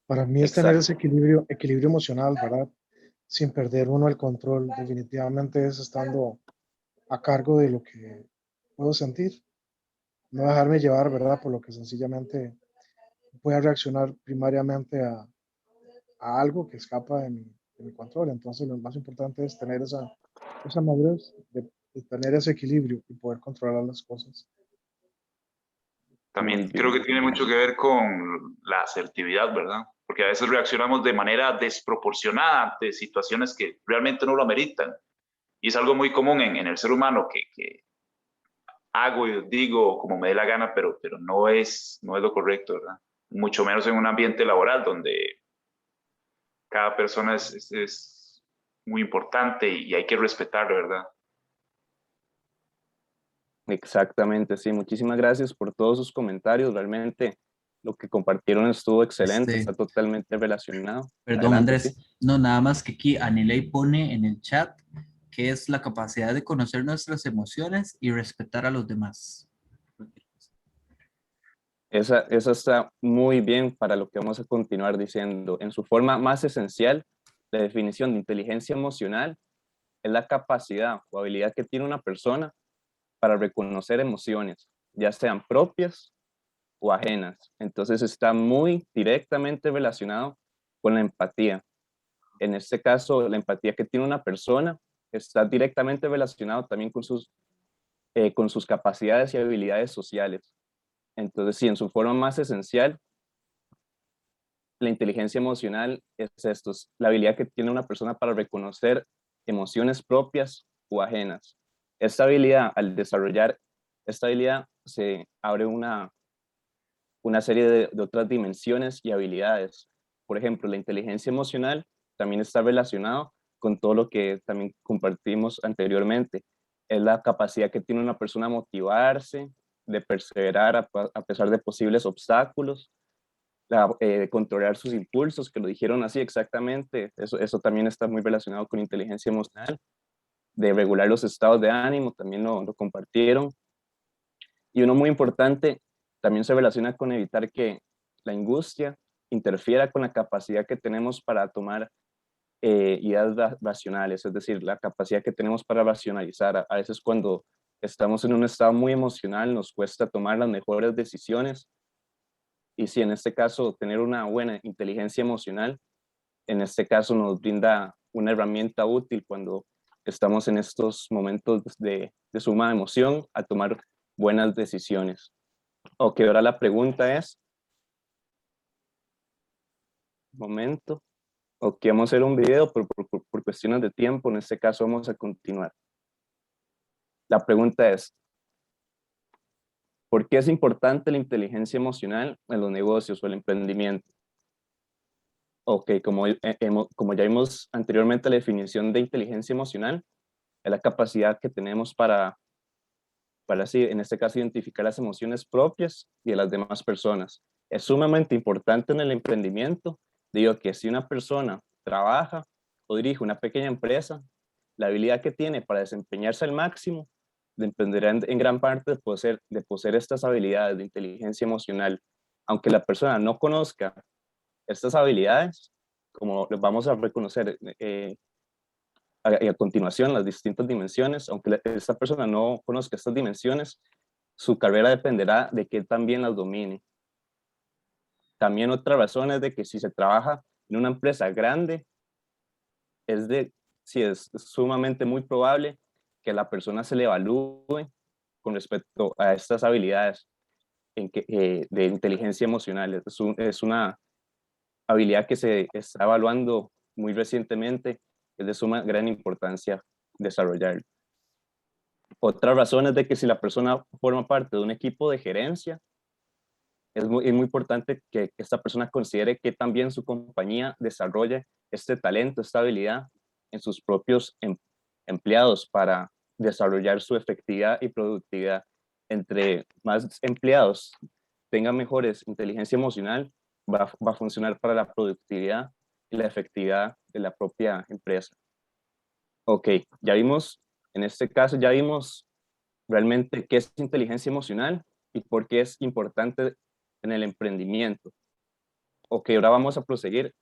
Para mí es tener Exacto. ese equilibrio emocional, ¿verdad? Sin perder uno el control. Definitivamente es estando a cargo de lo que puedo sentir. No dejarme llevar, ¿verdad? Por lo que sencillamente pueda reaccionar primariamente a algo que escapa de mi control. Entonces, lo más importante es tener esa madurez de tener ese equilibrio y poder controlar las cosas. También Muy creo que bien. tiene mucho que ver con la asertividad, ¿verdad? Porque a veces reaccionamos de manera desproporcionada ante situaciones que realmente no lo ameritan. Y es algo muy común en el ser humano que hago y digo como me dé la gana, pero no es lo correcto, ¿verdad? Mucho menos en un ambiente laboral donde cada persona es muy importante y hay que respetarlo, ¿verdad? Exactamente, sí. Muchísimas gracias por todos sus comentarios. Realmente lo que compartieron estuvo excelente, está totalmente relacionado. Perdón, Adelante, sí. Andrés. No, nada más que aquí Anilei pone en el chat que es la capacidad de conocer nuestras emociones y respetar a los demás. Esa está muy bien para lo que vamos a continuar diciendo. En su forma más esencial, la definición de inteligencia emocional es la capacidad o habilidad que tiene una persona para reconocer emociones, ya sean propias o ajenas. Entonces está muy directamente relacionado con la empatía. En este caso, la empatía que tiene una persona está directamente relacionado también con sus capacidades y habilidades sociales. Entonces, sí, en su forma más esencial, la inteligencia emocional es esto, es la habilidad que tiene una persona para reconocer emociones propias o ajenas. Esta habilidad, al desarrollar esta habilidad, se abre una serie de otras dimensiones y habilidades. Por ejemplo, la inteligencia emocional también está relacionado con todo lo que también compartimos anteriormente. Es la capacidad que tiene una persona a motivarse, de perseverar a pesar de posibles obstáculos, de controlar sus impulsos, que lo dijeron así exactamente. Eso también está muy relacionado con inteligencia emocional, de regular los estados de ánimo, también lo compartieron. Y uno muy importante también se relaciona con evitar que la angustia interfiera con la capacidad que tenemos para tomar ideas racionales, es decir, la capacidad que tenemos para racionalizar. A veces cuando estamos en un estado muy emocional nos cuesta tomar las mejores decisiones, y si en este caso tener una buena inteligencia emocional, en este caso nos brinda una herramienta útil cuando estamos en estos momentos de suma emoción a tomar buenas decisiones. Ok, ahora la pregunta es, un momento, ok, vamos a hacer un video por cuestiones de tiempo, en este caso vamos a continuar. La pregunta es, ¿por qué es importante la inteligencia emocional en los negocios o el emprendimiento? Ok, como ya vimos anteriormente, la definición de inteligencia emocional es la capacidad que tenemos para así, en este caso, identificar las emociones propias y de las demás personas. Es sumamente importante en el emprendimiento, digo que si una persona trabaja o dirige una pequeña empresa, la habilidad que tiene para desempeñarse al máximo dependerá en gran parte de poseer estas habilidades de inteligencia emocional. Aunque la persona no conozca estas habilidades, como les vamos a reconocer a continuación, las distintas dimensiones, aunque esta persona no conozca estas dimensiones, su carrera dependerá de que él también las domine. También otra razón es de que si se trabaja en una empresa grande, es sumamente muy probable que la persona se le evalúe con respecto a estas habilidades de inteligencia emocional. Es una habilidad que se está evaluando muy recientemente, es de suma gran importancia desarrollar. Otra razón es de que si la persona forma parte de un equipo de gerencia, es muy importante que esta persona considere que también su compañía desarrolle este talento, esta habilidad en sus propios empleados para desarrollar su efectividad y productividad. Entre más empleados tengan mejores inteligencia emocional, va a funcionar para la productividad y la efectividad de la propia empresa. Ok, en este caso ya vimos realmente qué es inteligencia emocional y por qué es importante en el emprendimiento. Ok, ahora vamos a proseguir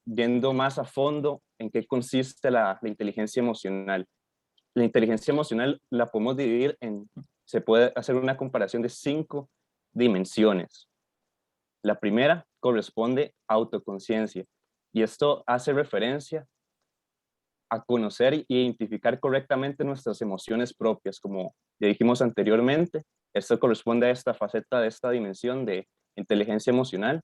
viendo más a fondo en qué consiste la inteligencia emocional. La inteligencia emocional la podemos dividir se puede hacer una comparación de 5 dimensiones. La primera corresponde a autoconciencia, y esto hace referencia a conocer e identificar correctamente nuestras emociones propias. Como ya dijimos anteriormente, esto corresponde a esta faceta de esta dimensión de inteligencia emocional,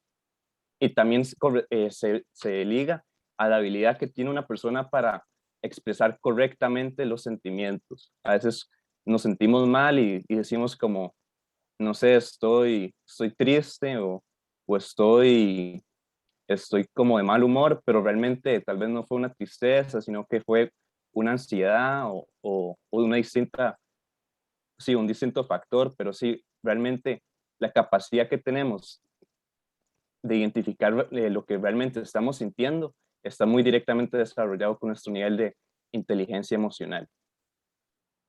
y también se liga a la habilidad que tiene una persona para expresar correctamente los sentimientos. A veces nos sentimos mal y decimos como, no sé, estoy triste o estoy como de mal humor, pero realmente tal vez no fue una tristeza, sino que fue una ansiedad o una distinta, sí, un distinto factor, pero sí, realmente la capacidad que tenemos de identificar lo que realmente estamos sintiendo está muy directamente desarrollado con nuestro nivel de inteligencia emocional.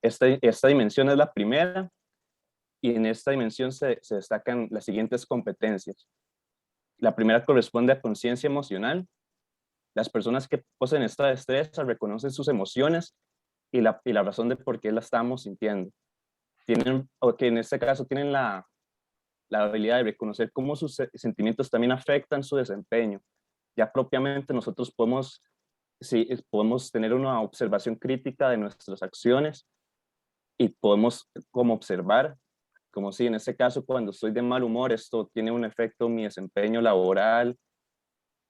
Esta dimensión es la primera, y en esta dimensión se destacan las siguientes competencias. La primera corresponde a conciencia emocional. Las personas que poseen esta destreza reconocen sus emociones y la razón de por qué la estamos sintiendo. tienen, o que en este caso tienen la habilidad de reconocer cómo sus sentimientos también afectan su desempeño. Ya propiamente nosotros podemos, sí, podemos tener una observación crítica de nuestras acciones y podemos como observar, como si en este caso cuando estoy de mal humor, esto tiene un efecto en mi desempeño laboral.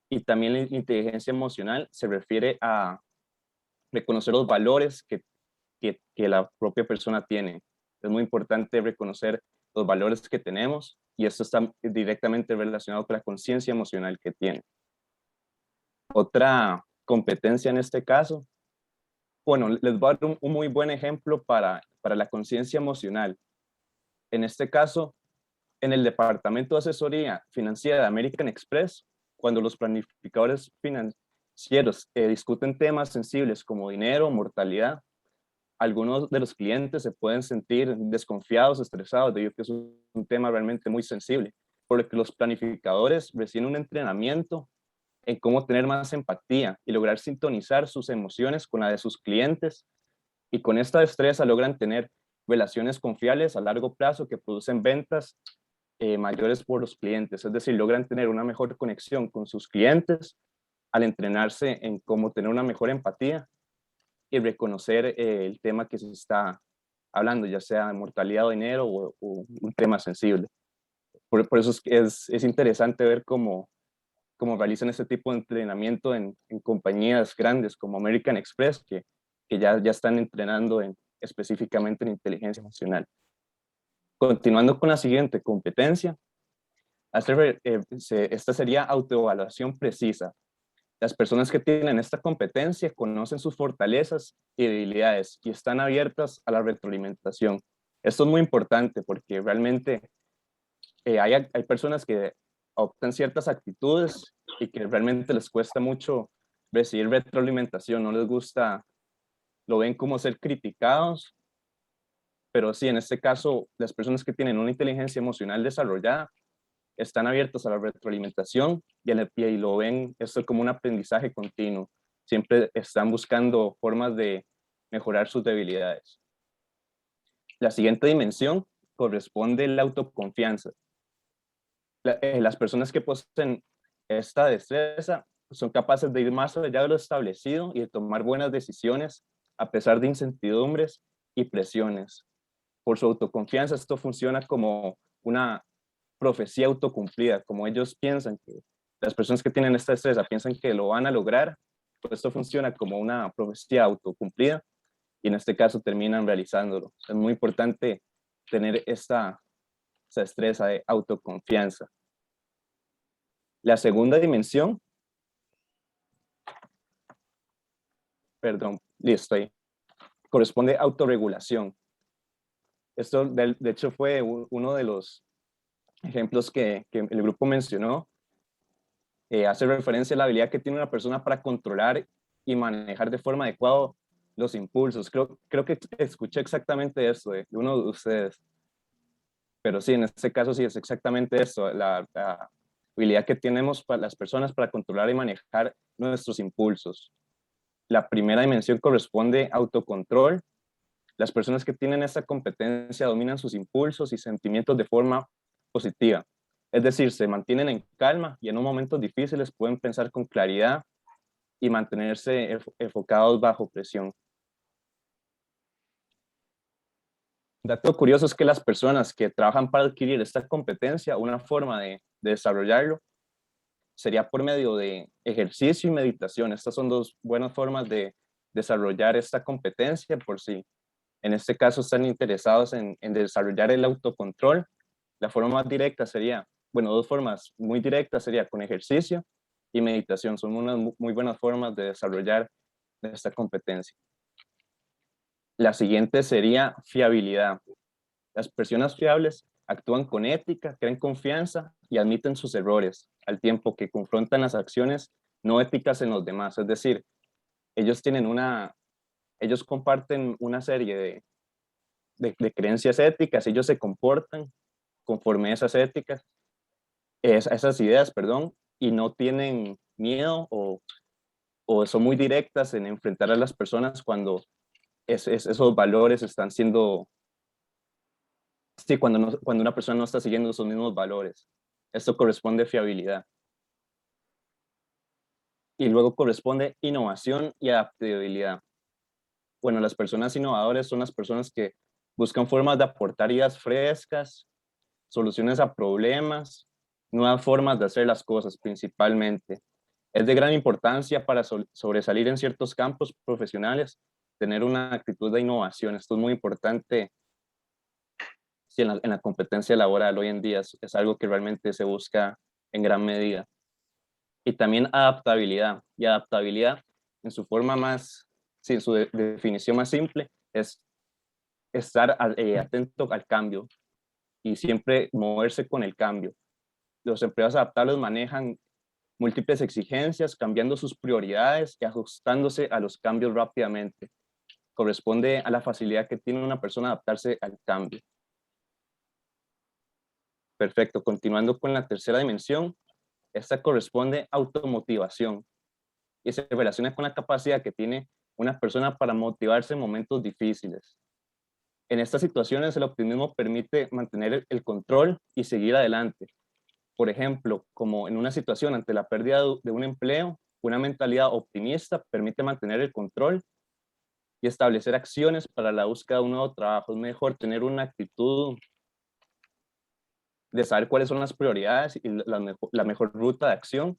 Y también la inteligencia emocional se refiere a reconocer los valores que la propia persona tiene. Es muy importante reconocer los valores que tenemos y esto está directamente relacionado con la conciencia emocional que tiene. Otra competencia en este caso, bueno, les voy a dar un muy buen ejemplo para la conciencia emocional. En este caso, en el departamento de asesoría financiera de American Express, cuando los planificadores financieros discuten temas sensibles como dinero, mortalidad, algunos de los clientes se pueden sentir desconfiados, estresados, debido a que es un tema realmente muy sensible, por lo que los planificadores reciben un entrenamiento en cómo tener más empatía y lograr sintonizar sus emociones con la de sus clientes, y con esta destreza logran tener relaciones confiables a largo plazo que producen ventas mayores por los clientes, es decir, logran tener una mejor conexión con sus clientes al entrenarse en cómo tener una mejor empatía y reconocer el tema que se está hablando, ya sea de mortalidad o dinero o un tema sensible. Por eso es interesante ver cómo realizan este tipo de entrenamiento en compañías grandes como American Express, que ya están entrenando específicamente en inteligencia emocional. Continuando con la siguiente competencia, esta sería autoevaluación precisa. Las personas que tienen esta competencia conocen sus fortalezas y debilidades y están abiertas a la retroalimentación. Esto es muy importante porque realmente hay personas que adoptan ciertas actitudes y que realmente les cuesta mucho recibir retroalimentación, no les gusta, lo ven como ser criticados, pero sí, en este caso, las personas que tienen una inteligencia emocional desarrollada están abiertos a la retroalimentación y lo ven esto como un aprendizaje continuo. Siempre están buscando formas de mejorar sus debilidades. La siguiente dimensión corresponde a la autoconfianza. Las personas que poseen esta destreza son capaces de ir más allá de lo establecido y de tomar buenas decisiones a pesar de incertidumbres y presiones. Por su autoconfianza, esto funciona como una profecía autocumplida, como ellos piensan que las personas que tienen esta destreza piensan que lo van a lograr, pues esto funciona como una profecía autocumplida y en este caso terminan realizándolo. Es muy importante tener esta destreza de autoconfianza. La segunda dimensión, perdón, listo ahí, corresponde a autorregulación. Esto de hecho fue uno de los ejemplos que el grupo mencionó. Hace referencia a la habilidad que tiene una persona para controlar y manejar de forma adecuada los impulsos. Creo que escuché exactamente eso de uno de ustedes. Pero sí, en este caso sí es exactamente eso, la habilidad que tenemos para las personas para controlar y manejar nuestros impulsos. La primera dimensión corresponde a autocontrol. Las personas que tienen esta competencia dominan sus impulsos y sentimientos de forma positiva. Es decir, se mantienen en calma y en momentos difíciles pueden pensar con claridad y mantenerse enfocados bajo presión. Un dato curioso es que las personas que trabajan para adquirir esta competencia, una forma de desarrollarlo sería por medio de ejercicio y meditación. Estas son dos buenas formas de desarrollar esta competencia por si en este caso están interesados en desarrollar el autocontrol. La forma más directa sería, bueno, dos formas muy directas sería con ejercicio y meditación. Son unas muy buenas formas de desarrollar esta competencia. La siguiente sería fiabilidad. Las personas fiables actúan con ética, crean confianza y admiten sus errores, al tiempo que confrontan las acciones no éticas en los demás. Es decir, ellos comparten una serie de creencias éticas, ellos se comportan conforme a esas esas ideas, perdón, y no tienen miedo o son muy directas en enfrentar a las personas cuando esos valores están siendo sí, cuando una persona no está siguiendo sus mismos valores. Esto corresponde a fiabilidad. Y luego corresponde innovación y adaptabilidad. Bueno, las personas innovadoras son las personas que buscan formas de aportar ideas frescas, soluciones a problemas, nuevas formas de hacer las cosas principalmente. Es de gran importancia para sobresalir en ciertos campos profesionales, tener una actitud de innovación. Esto es muy importante sí, en la competencia laboral hoy en día. Es algo que realmente se busca en gran medida. Y también adaptabilidad. Y adaptabilidad en su forma más, sí, en su definición más simple, es estar atento al cambio y siempre moverse con el cambio. Los empleados adaptables manejan múltiples exigencias, cambiando sus prioridades y ajustándose a los cambios rápidamente. Corresponde a la facilidad que tiene una persona adaptarse al cambio. Perfecto, continuando con la tercera dimensión, esta corresponde a automotivación y se relaciona con la capacidad que tiene una persona para motivarse en momentos difíciles. En estas situaciones, el optimismo permite mantener el control y seguir adelante. Por ejemplo, como en una situación ante la pérdida de un empleo, una mentalidad optimista permite mantener el control y establecer acciones para la búsqueda de un nuevo trabajo. Es mejor tener una actitud de saber cuáles son las prioridades y la mejor ruta de acción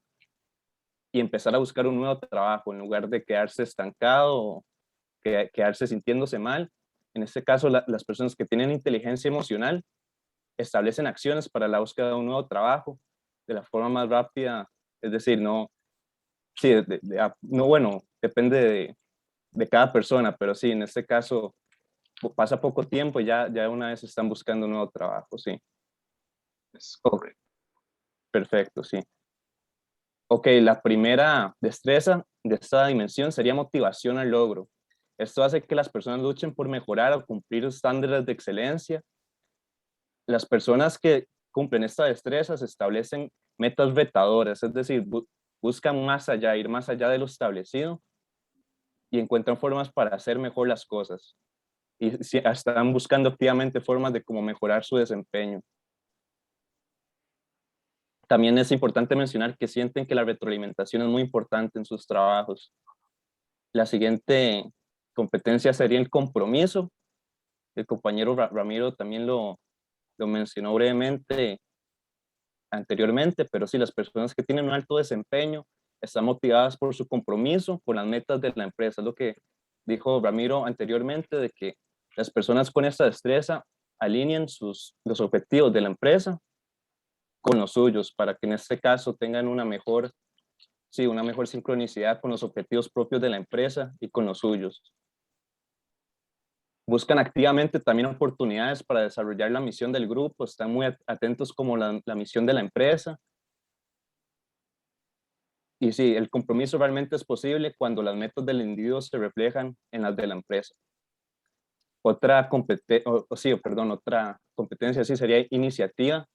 y empezar a buscar un nuevo trabajo en lugar de quedarse estancado o quedarse sintiéndose mal. En este caso, las personas que tienen inteligencia emocional establecen acciones para la búsqueda de un nuevo trabajo de la forma más rápida, es decir, no, sí, no, bueno, depende de cada persona, pero sí, en este caso pasa poco tiempo y ya una vez están buscando un nuevo trabajo, sí. Es correcto. Perfecto, sí. Ok, la primera destreza de esta dimensión sería motivación al logro. Esto hace que las personas luchen por mejorar o cumplir estándares de excelencia. Las personas que cumplen esta destreza se establecen metas retadoras, es decir, buscan más allá, ir más allá de lo establecido y encuentran formas para hacer mejor las cosas. Y están buscando activamente formas de cómo mejorar su desempeño. También es importante mencionar que sienten que la retroalimentación es muy importante en sus trabajos. La siguiente competencia sería el compromiso. El compañero Ramiro también lo mencionó brevemente anteriormente, pero sí, las personas que tienen un alto desempeño están motivadas por su compromiso, por las metas de la empresa. Es lo que dijo Ramiro anteriormente, de que las personas con esta destreza alinean los objetivos de la empresa con los suyos, para que en este caso tengan una mejor sincronicidad con los objetivos propios de la empresa y con los suyos. Buscan activamente también oportunidades para desarrollar la misión del grupo, están muy atentos como la misión de la empresa. Y sí, el compromiso realmente es posible cuando las metas del individuo se reflejan en las de la empresa. Otra competencia sí sería iniciativa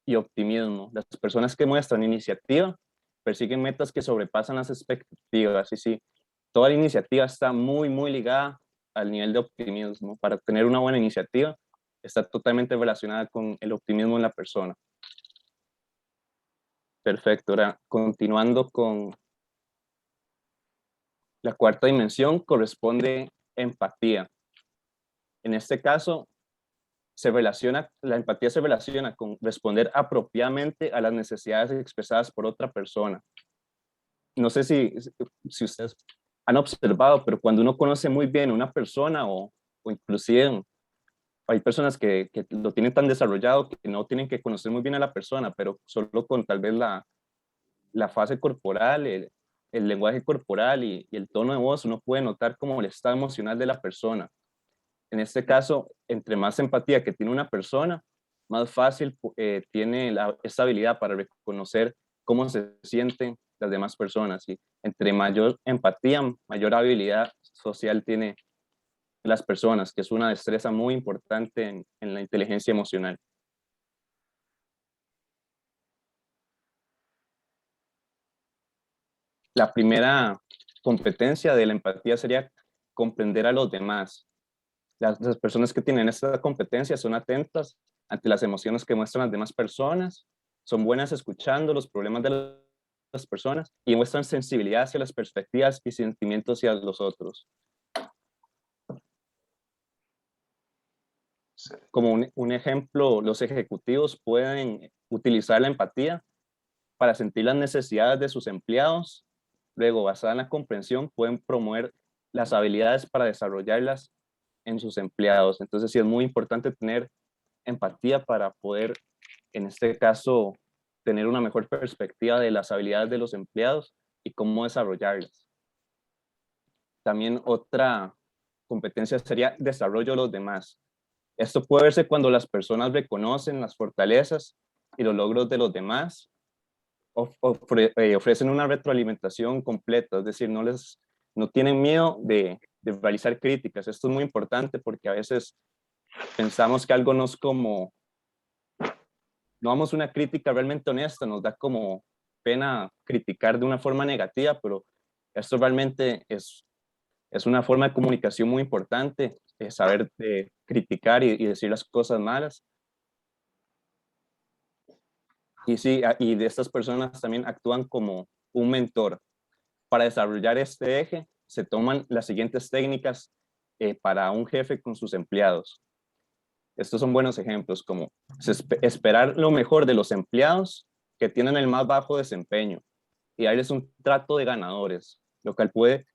y optimismo. Las personas que muestran iniciativa persiguen metas que sobrepasan las expectativas. Y sí, toda la iniciativa está muy, muy ligada al nivel de optimismo. Para tener una buena iniciativa, está totalmente relacionada con el optimismo en la persona. Perfecto. Ahora, continuando con la cuarta dimensión, corresponde empatía. En este caso, la empatía se relaciona con responder apropiadamente a las necesidades expresadas por otra persona. No sé si ustedes han observado, pero cuando uno conoce muy bien a una persona o inclusive hay personas que lo tienen tan desarrollado que no tienen que conocer muy bien a la persona, pero solo con tal vez la fase corporal, el lenguaje corporal y el tono de voz, uno puede notar como el estado emocional de la persona. En este caso, entre más empatía que tiene una persona, más fácil tiene esta habilidad para reconocer cómo se sienten las demás personas. Y entre mayor empatía, mayor habilidad social tiene las personas, que es una destreza muy importante en la inteligencia emocional. La primera competencia de la empatía sería comprender a los demás. Las personas que tienen esta competencia son atentas ante las emociones que muestran las demás personas, son buenas escuchando los problemas de las personas y muestran sensibilidad hacia las perspectivas y sentimientos hacia los otros. Como un ejemplo, los ejecutivos pueden utilizar la empatía para sentir las necesidades de sus empleados. Luego, basada en la comprensión, pueden promover las habilidades para desarrollarlas en sus empleados. Entonces, sí es muy importante tener empatía para poder, en este caso, tener una mejor perspectiva de las habilidades de los empleados y cómo desarrollarlas. También otra competencia sería desarrollo de los demás. Esto puede verse cuando las personas reconocen las fortalezas y los logros de los demás, ofrecen una retroalimentación completa, es decir, no tienen miedo de realizar críticas. Esto es muy importante porque a veces pensamos que algo no damos una crítica realmente honesta, nos da como pena criticar de una forma negativa, pero esto realmente es una forma de comunicación muy importante, saber criticar y decir las cosas malas. Y sí, y de estas personas también actúan como un mentor. Para desarrollar este eje, se toman las siguientes técnicas para un jefe con sus empleados. Estos son buenos ejemplos, como esperar lo mejor de los empleados que tienen el más bajo desempeño y darles un trato de ganadores, lo cual puede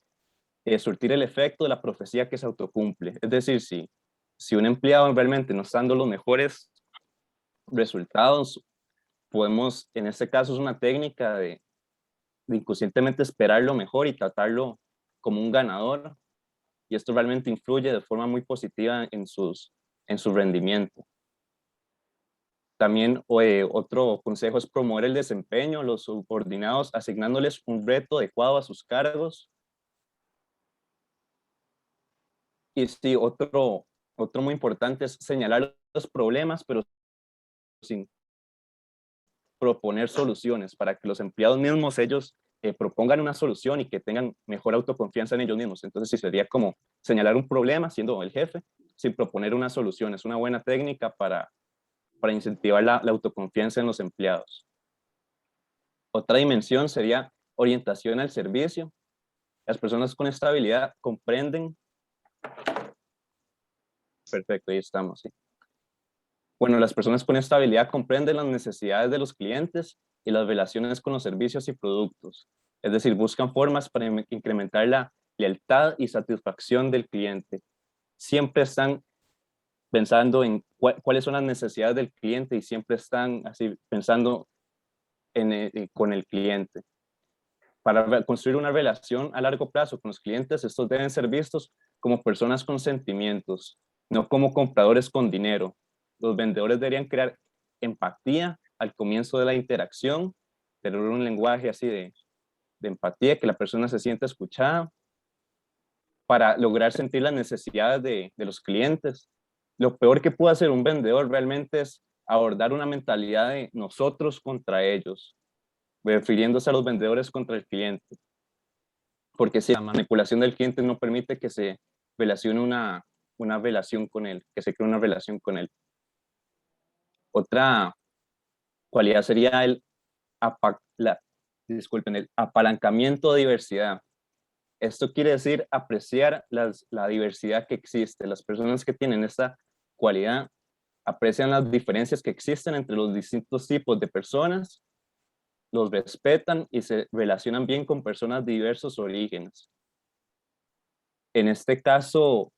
surtir el efecto de la profecía que se autocumple. Es decir, si un empleado realmente no está dando los mejores resultados, podemos, en este caso es una técnica de inconscientemente esperar lo mejor y tratarlo como un ganador, y esto realmente influye de forma muy positiva en su rendimiento. También otro consejo es promover el desempeño, los subordinados asignándoles un reto adecuado a sus cargos. Y sí, otro muy importante es señalar los problemas, pero sin proponer soluciones, para que los empleados mismos ellos propongan una solución y que tengan mejor autoconfianza en ellos mismos. Entonces, sí sería como señalar un problema siendo el jefe, sin proponer una solución. Es una buena técnica para incentivar la autoconfianza en los empleados. Otra dimensión sería orientación al servicio. Las personas con esta habilidad comprenden. Perfecto, ahí estamos. ¿Sí? Bueno, las personas con esta habilidad comprenden las necesidades de los clientes y las relaciones con los servicios y productos. Es decir, buscan formas para incrementar la lealtad y satisfacción del cliente. Siempre están pensando en cuáles son las necesidades del cliente y siempre están así pensando con el cliente. Para construir una relación a largo plazo con los clientes, estos deben ser vistos como personas con sentimientos, no como compradores con dinero. Los vendedores deberían crear empatía al comienzo de la interacción, tener un lenguaje así de empatía, que la persona se sienta escuchada, para lograr sentir las necesidades de los clientes. Lo peor que puede hacer un vendedor realmente es abordar una mentalidad de nosotros contra ellos, refiriéndose a los vendedores contra el cliente. Porque si la manipulación del cliente no permite que se relacione una relación con él, que se cree una relación con él. Otra cualidad sería el apalancamiento de diversidad. Esto quiere decir apreciar la diversidad que existe. Las personas que tienen esta cualidad aprecian las diferencias que existen entre los distintos tipos de personas, los respetan y se relacionan bien con personas de diversos orígenes. En este caso,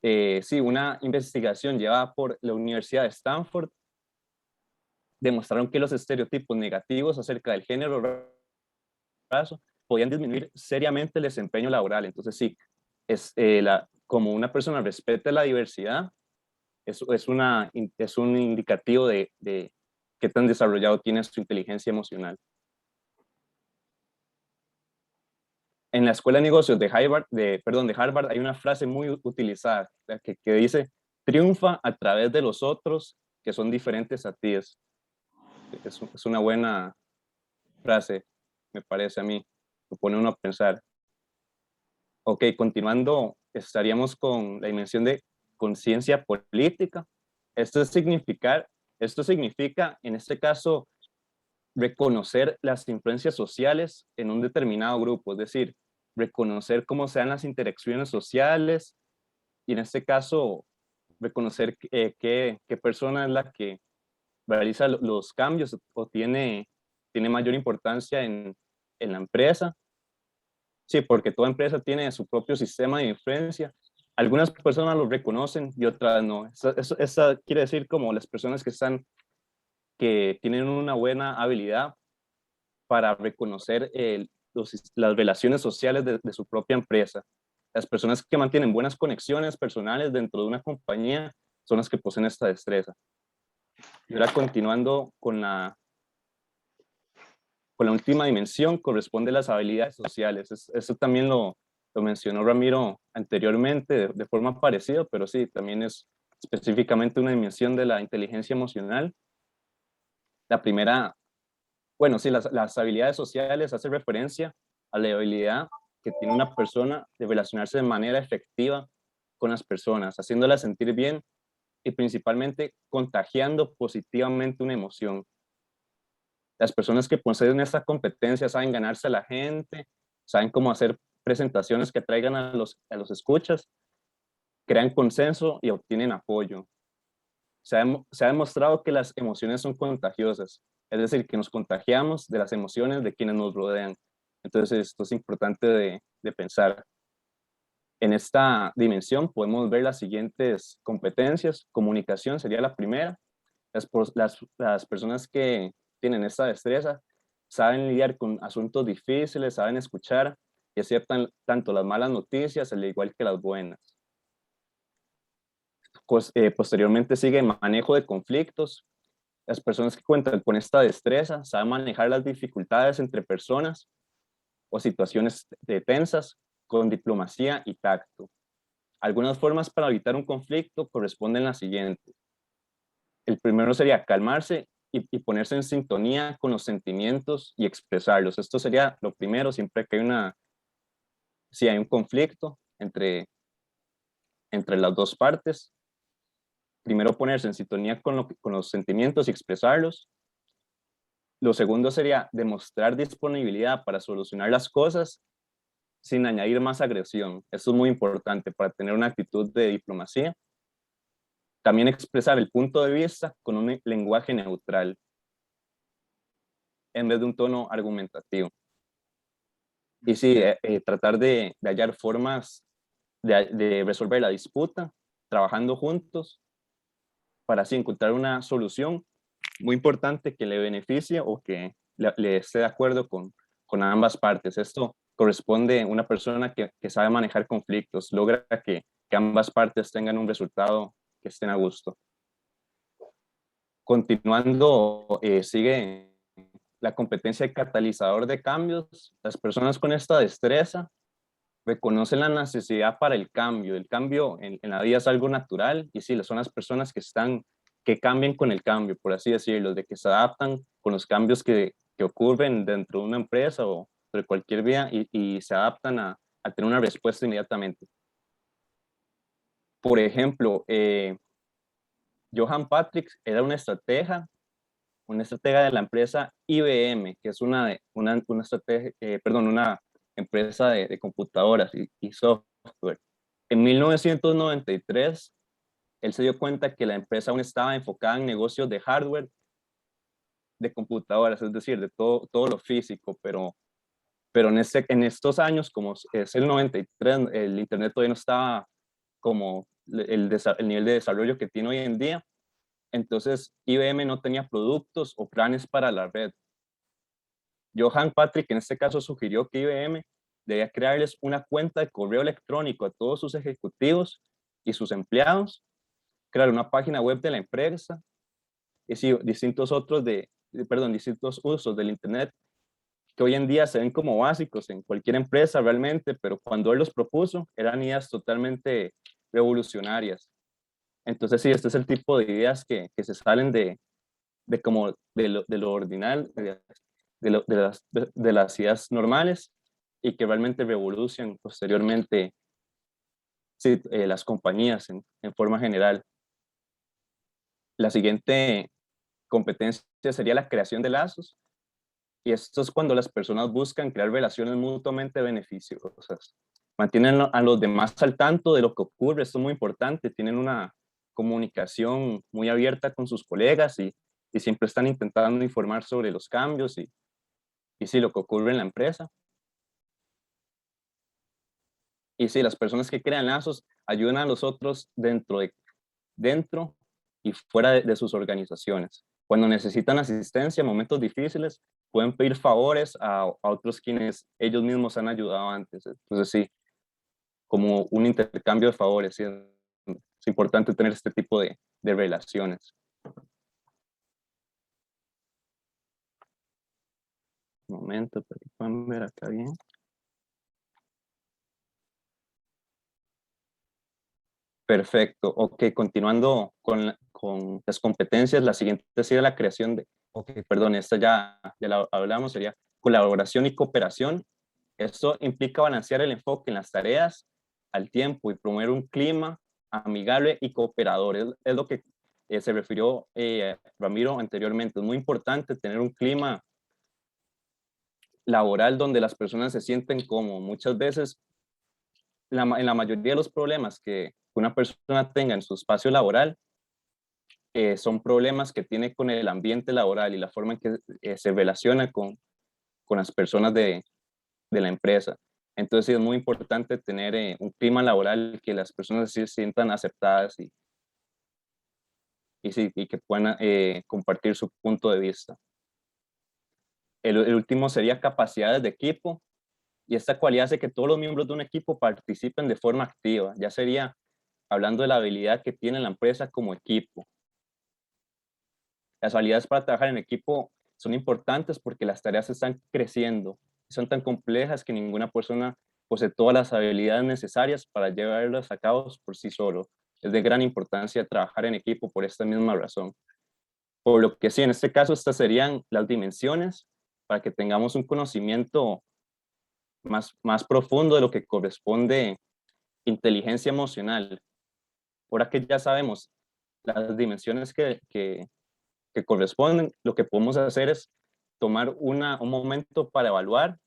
sí, una investigación llevada por la Universidad de Stanford demostraron que los estereotipos negativos acerca del género o raza podían disminuir seriamente el desempeño laboral. Entonces, sí, como una persona respeta la diversidad, es un indicativo de qué tan desarrollado tiene su inteligencia emocional. En la Escuela de Negocios de Harvard hay una frase muy utilizada que dice: triunfa a través de los otros que son diferentes a ti. Es una buena frase, me parece a mí. Lo pone uno a pensar. Ok, continuando estaríamos con la dimensión de conciencia política. Esto significa, en este caso, reconocer las influencias sociales en un determinado grupo, es decir, reconocer cómo se dan las interacciones sociales y en este caso reconocer qué persona es la que realiza los cambios o tiene mayor importancia en la empresa. Sí, porque toda empresa tiene su propio sistema de influencia. Algunas personas lo reconocen y otras no. Eso quiere decir como las personas que tienen una buena habilidad para reconocer las relaciones sociales de su propia empresa. Las personas que mantienen buenas conexiones personales dentro de una compañía son las que poseen esta destreza. Y ahora continuando con la última dimensión, corresponde a las habilidades sociales. Eso también lo mencionó Ramiro anteriormente de forma parecida, pero sí, también es específicamente una dimensión de la inteligencia emocional. La primera, bueno, sí, las habilidades sociales hacen referencia a la habilidad que tiene una persona de relacionarse de manera efectiva con las personas, haciéndolas sentir bien y principalmente contagiando positivamente una emoción. Las personas que poseen esta competencia saben ganarse a la gente, saben cómo hacer presentaciones que atraigan a los escuchas, crean consenso y obtienen apoyo. Se ha demostrado que las emociones son contagiosas, es decir, que nos contagiamos de las emociones de quienes nos rodean. Entonces, esto es importante de pensar. En esta dimensión podemos ver las siguientes competencias. Comunicación sería la primera. Las personas que tienen esta destreza saben lidiar con asuntos difíciles, saben escuchar y aceptan tanto las malas noticias al igual que las buenas. Posteriormente sigue manejo de conflictos. Las personas que cuentan con esta destreza saben manejar las dificultades entre personas o situaciones tensas con diplomacia y tacto. Algunas formas para evitar un conflicto corresponden a las siguientes. El primero sería calmarse y ponerse en sintonía con los sentimientos y expresarlos. Esto sería lo primero, siempre que si hay un conflicto entre las dos partes. Primero ponerse en sintonía con los sentimientos y expresarlos. Lo segundo sería demostrar disponibilidad para solucionar las cosas sin añadir más agresión. Esto es muy importante para tener una actitud de diplomacia. También expresar el punto de vista con un lenguaje neutral en vez de un tono argumentativo. Y sí, tratar de hallar formas de resolver la disputa, trabajando juntos, para así encontrar una solución muy importante que le beneficie o que le esté de acuerdo con ambas partes. Esto corresponde a una persona que sabe manejar conflictos, logra que ambas partes tengan un resultado que estén a gusto. Continuando, sigue la competencia de catalizador de cambios. Las personas con esta destreza reconocen la necesidad para el cambio. El cambio en la vida es algo natural y sí, son las personas que cambian con el cambio, por así decirlo, de que se adaptan con los cambios que ocurren dentro de una empresa o de cualquier vía y se adaptan a tener una respuesta inmediatamente. Por ejemplo, Johan Patrick era una estratega de la empresa IBM, que es una empresa de computadoras y software. En 1993, él se dio cuenta que la empresa aún estaba enfocada en negocios de hardware, de computadoras, es decir, de todo lo físico, pero en estos años, como es el 93, el Internet todavía no estaba como el nivel de desarrollo que tiene hoy en día. Entonces, IBM no tenía productos o planes para la red. Johan Patrick, en este caso, sugirió que IBM debía crearles una cuenta de correo electrónico a todos sus ejecutivos y sus empleados, crear una página web de la empresa, y sí, distintos usos del Internet que hoy en día se ven como básicos en cualquier empresa realmente, pero cuando él los propuso, eran ideas totalmente revolucionarias. Entonces, sí, este es el tipo de ideas que se salen de lo ordinal, de las ideas normales y que realmente revolucionan posteriormente sí, las compañías en forma general. La siguiente competencia sería la creación de lazos. Y esto es cuando las personas buscan crear relaciones mutuamente beneficiosas. Mantienen a los demás al tanto de lo que ocurre, esto es muy importante. Tienen una comunicación muy abierta con sus colegas y siempre están intentando informar sobre los cambios y sí, lo que ocurre en la empresa. Y sí, las personas que crean lazos ayudan a los otros dentro y fuera de sus organizaciones. Cuando necesitan asistencia en momentos difíciles, pueden pedir favores a otros quienes ellos mismos han ayudado antes. Entonces sí, como un intercambio de favores, sí, es importante tener este tipo de relaciones. Un momento, para que puedan ver acá bien. Perfecto. Ok, continuando con las competencias, la siguiente sería la creación de, perdón, esta ya la hablamos, sería colaboración y cooperación. Esto implica balancear el enfoque en las tareas al tiempo y promover un clima amigable y cooperador. Es lo que se refirió Ramiro anteriormente. Es muy importante tener un clima laboral donde las personas se sienten como muchas veces en la mayoría de los problemas que una persona tenga en su espacio laboral son problemas que tiene con el ambiente laboral y la forma en que se relaciona con las personas de la empresa. Entonces es muy importante tener un clima laboral que las personas se sientan aceptadas y que puedan compartir su punto de vista. El último sería capacidades de equipo, y esta cualidad hace que todos los miembros de un equipo participen de forma activa. Ya sería hablando de la habilidad que tiene la empresa como equipo. Las habilidades para trabajar en equipo son importantes porque las tareas están creciendo. Son tan complejas que ninguna persona posee todas las habilidades necesarias para llevarlas a cabo por sí solo. Es de gran importancia trabajar en equipo por esta misma razón. Por lo que sí, en este caso, estas serían las dimensiones para que tengamos un conocimiento más profundo de lo que corresponde inteligencia emocional. Ahora que ya sabemos las dimensiones que corresponden, lo que podemos hacer es tomar un momento para evaluar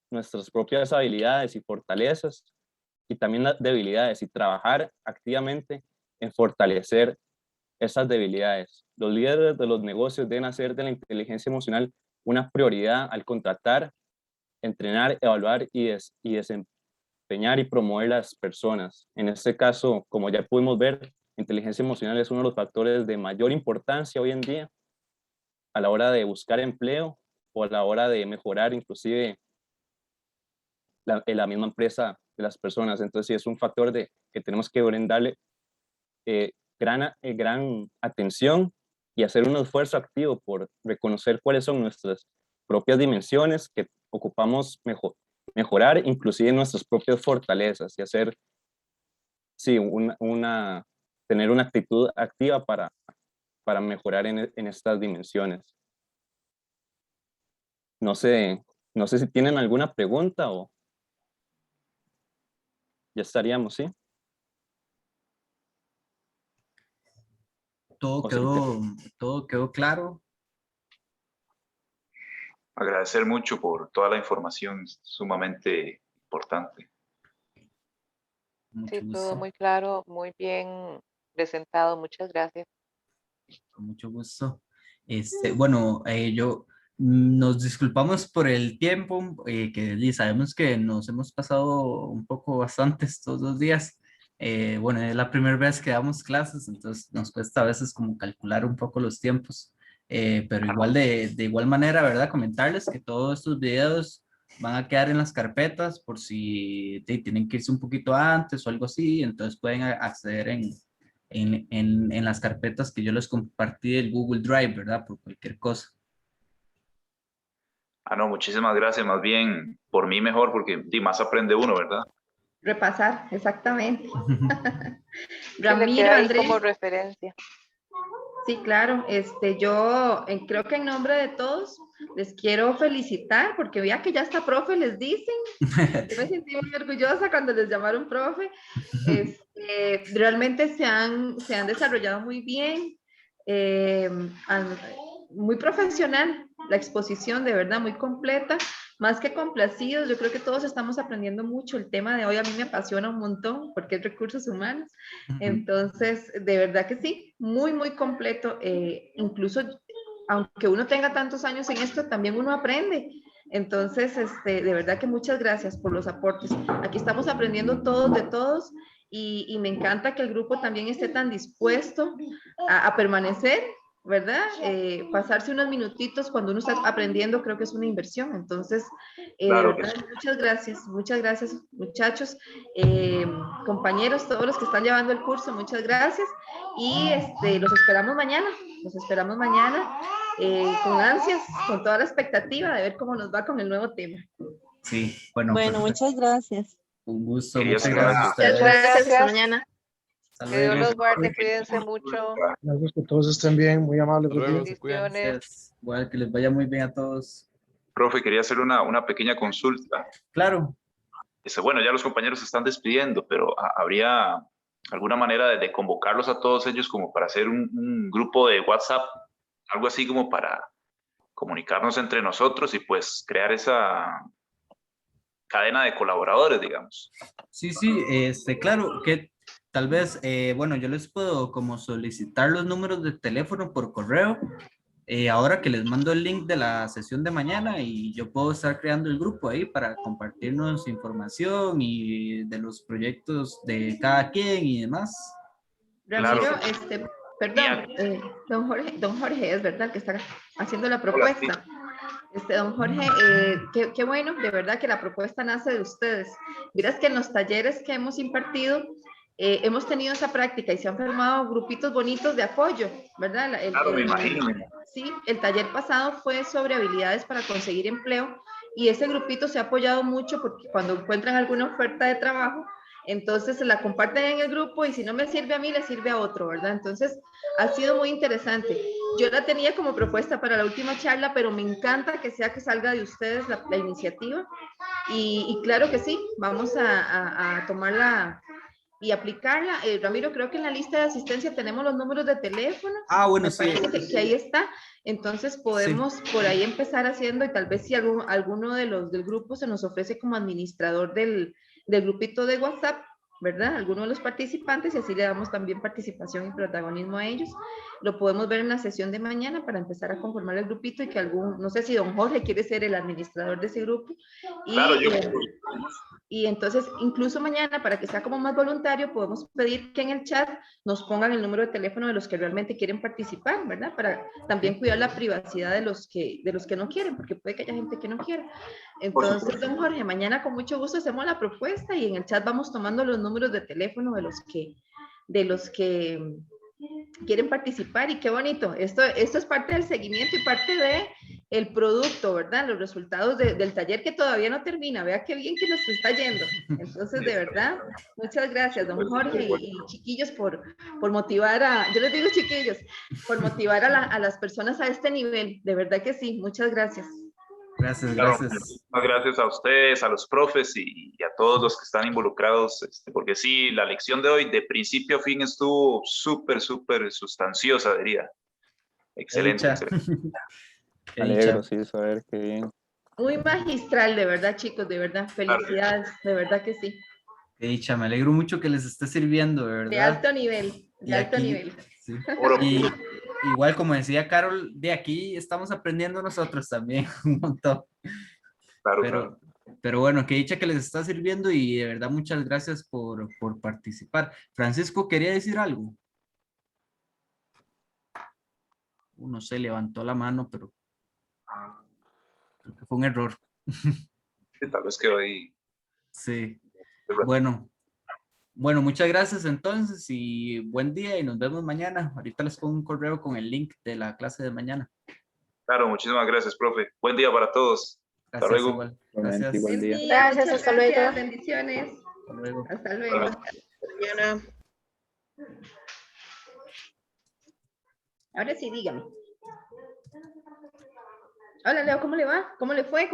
nuestras propias habilidades y fortalezas y también las debilidades y trabajar activamente en fortalecer esas debilidades. Los líderes de los negocios deben hacer de la inteligencia emocional una prioridad al contratar, entrenar, evaluar y desempeñar y promover las personas. En este caso, como ya pudimos ver, inteligencia emocional es uno de los factores de mayor importancia hoy en día a la hora de buscar empleo o a la hora de mejorar inclusive la misma empresa de las personas. Entonces sí, es un factor que tenemos que brindarle gran atención y hacer un esfuerzo activo por reconocer cuáles son nuestras propias dimensiones que ocupamos mejorar, inclusive nuestras propias fortalezas y hacer, sí, tener una actitud activa para mejorar en estas dimensiones. No sé si tienen alguna pregunta o ya estaríamos, ¿sí? Todo quedó claro. Agradecer mucho por toda la información sumamente importante. Mucho Sí, todo gusto. muy claro, muy bien presentado. Muchas gracias. Con mucho gusto. Bueno, nos disculpamos por el tiempo, que sabemos que nos hemos pasado un poco bastante estos 2 días. Bueno, es la primera vez que damos clases, entonces nos cuesta a veces como calcular un poco los tiempos, pero igual de igual manera, ¿verdad? Comentarles que todos estos videos van a quedar en las carpetas por si tienen que irse un poquito antes o algo así, entonces pueden acceder en las carpetas que yo les compartí del Google Drive, ¿verdad? Por cualquier cosa. No, muchísimas gracias, más bien por mí mejor, porque más aprende uno, ¿verdad? Repasar, exactamente. Sí, le Ramiro, queda ahí Andrés. como referencia. Sí, claro. Yo creo que en nombre de todos les quiero felicitar porque vea que ya hasta profe les dicen. Yo me sentí muy orgullosa cuando les llamaron profe. Realmente se han desarrollado muy bien, muy profesional la exposición, de verdad, muy completa. Más que complacidos, yo creo que todos estamos aprendiendo mucho. El tema de hoy a mí me apasiona un montón porque es recursos humanos. Entonces, de verdad que sí, muy, muy completo. Incluso, aunque uno tenga tantos años en esto, también uno aprende. Entonces, de verdad que muchas gracias por los aportes. Aquí estamos aprendiendo todos de todos y me encanta que el grupo también esté tan dispuesto a permanecer, ¿verdad? Pasarse unos minutitos cuando uno está aprendiendo, creo que es una inversión. Entonces, Claro ¿verdad? Muchas gracias, muchachos, compañeros, todos los que están llevando el curso, muchas gracias. Y los esperamos mañana, con ansias, con toda la expectativa de ver cómo nos va con el nuevo tema. Sí, bueno, Bueno, perfecto. muchas gracias. Un gusto, Quería muchas hacer gracias a una- ustedes. Muchas gracias, hasta Gracias. mañana. Hasta Que Dios luego. los guarde, cuídense mucho. Gracias, que todos estén bien, muy amables. Hasta luego, Rodrigo. se cuidan. Bendiciones. Gracias. Igual que les vaya muy bien a todos. Profe, quería hacer una pequeña consulta. Claro. Bueno, ya los compañeros se están despidiendo, pero ¿habría alguna manera de convocarlos a todos ellos como para hacer un grupo de WhatsApp? Algo así como para comunicarnos entre nosotros y pues crear esa cadena de colaboradores, digamos. Sí, sí, claro, que tal vez, bueno, yo les puedo como solicitar los números de teléfono por correo, ahora que les mando el link de la sesión de mañana y yo puedo estar creando el grupo ahí para compartirnos información y de los proyectos de cada quien y demás. Ramiro, Claro. perdón, don Jorge, es verdad que está haciendo la propuesta. Don Jorge, qué bueno, de verdad que la propuesta nace de ustedes. Miras que en los talleres que hemos impartido, hemos tenido esa práctica y se han formado grupitos bonitos de apoyo, ¿verdad? Claro, me imagino. Sí, el taller pasado fue sobre habilidades para conseguir empleo y ese grupito se ha apoyado mucho porque cuando encuentran alguna oferta de trabajo, entonces la comparten en el grupo y si no me sirve a mí, le sirve a otro, ¿verdad? Entonces ha sido muy interesante. Yo la tenía como propuesta para la última charla, pero me encanta que sea que salga de ustedes la iniciativa y claro que sí, vamos a tomarla y aplicarla. Ramiro, creo que en la lista de asistencia tenemos los números de teléfono. Ah, bueno, Me sí. parece que ahí está. Entonces podemos por ahí empezar haciendo y tal vez si alguno de los del grupo se nos ofrece como administrador del grupito de WhatsApp, ¿verdad? Alguno de los participantes y así le damos también participación y protagonismo a ellos. Lo podemos ver en la sesión de mañana para empezar a conformar el grupito y que no sé si don Jorge quiere ser el administrador de ese grupo. Claro, Y entonces, incluso mañana, para que sea como más voluntario, podemos pedir que en el chat nos pongan el número de teléfono de los que realmente quieren participar, ¿verdad? Para también cuidar la privacidad de los que no quieren, porque puede que haya gente que no quiera. Entonces, don Jorge, mañana con mucho gusto hacemos la propuesta y en el chat vamos tomando los números de teléfono de los que quieren participar y qué bonito. Esto es parte del seguimiento y parte de el producto, ¿verdad? Los resultados del taller que todavía no termina. Vea qué bien que nos está yendo. Entonces, de verdad, muchas gracias, don Jorge y chiquillos por motivar yo les digo chiquillos, por motivar a las personas a este nivel. De verdad que sí, muchas gracias. Gracias, Claro, gracias. gracias a ustedes, a los profes y a todos los que están involucrados, porque sí, la lección de hoy de principio a fin estuvo súper, súper sustanciosa, diría. Excelente, Qué excelente. Qué Alegro, dicha. sí, saber qué bien. Muy magistral, de verdad, chicos, de verdad. Felicidades, de verdad que sí. Qué dicha, me alegro mucho que les esté sirviendo, de verdad. De alto nivel, de Y alto aquí, nivel. sí. Oro Y puro. igual como decía Carol, de aquí estamos aprendiendo nosotros también un montón. Claro, claro. Pero bueno, qué dicha que les está sirviendo y de verdad muchas gracias por participar. Francisco, ¿quería decir algo? No sé, levantó la mano, pero creo que fue un error. Sí, tal vez quedó ahí. Sí. Bueno, muchas gracias entonces y buen día y nos vemos mañana. Ahorita les pongo un correo con el link de la clase de mañana. Claro, muchísimas gracias, profe. Buen día para todos. Hasta Gracias, luego. igual. Igualmente, Gracias. igual día. Gracias, muchas hasta luego. gracias, bendiciones. Hasta luego. Hasta luego. Mañana. Ahora sí, dígame. Hola, Leo, ¿cómo le va? ¿Cómo le fue?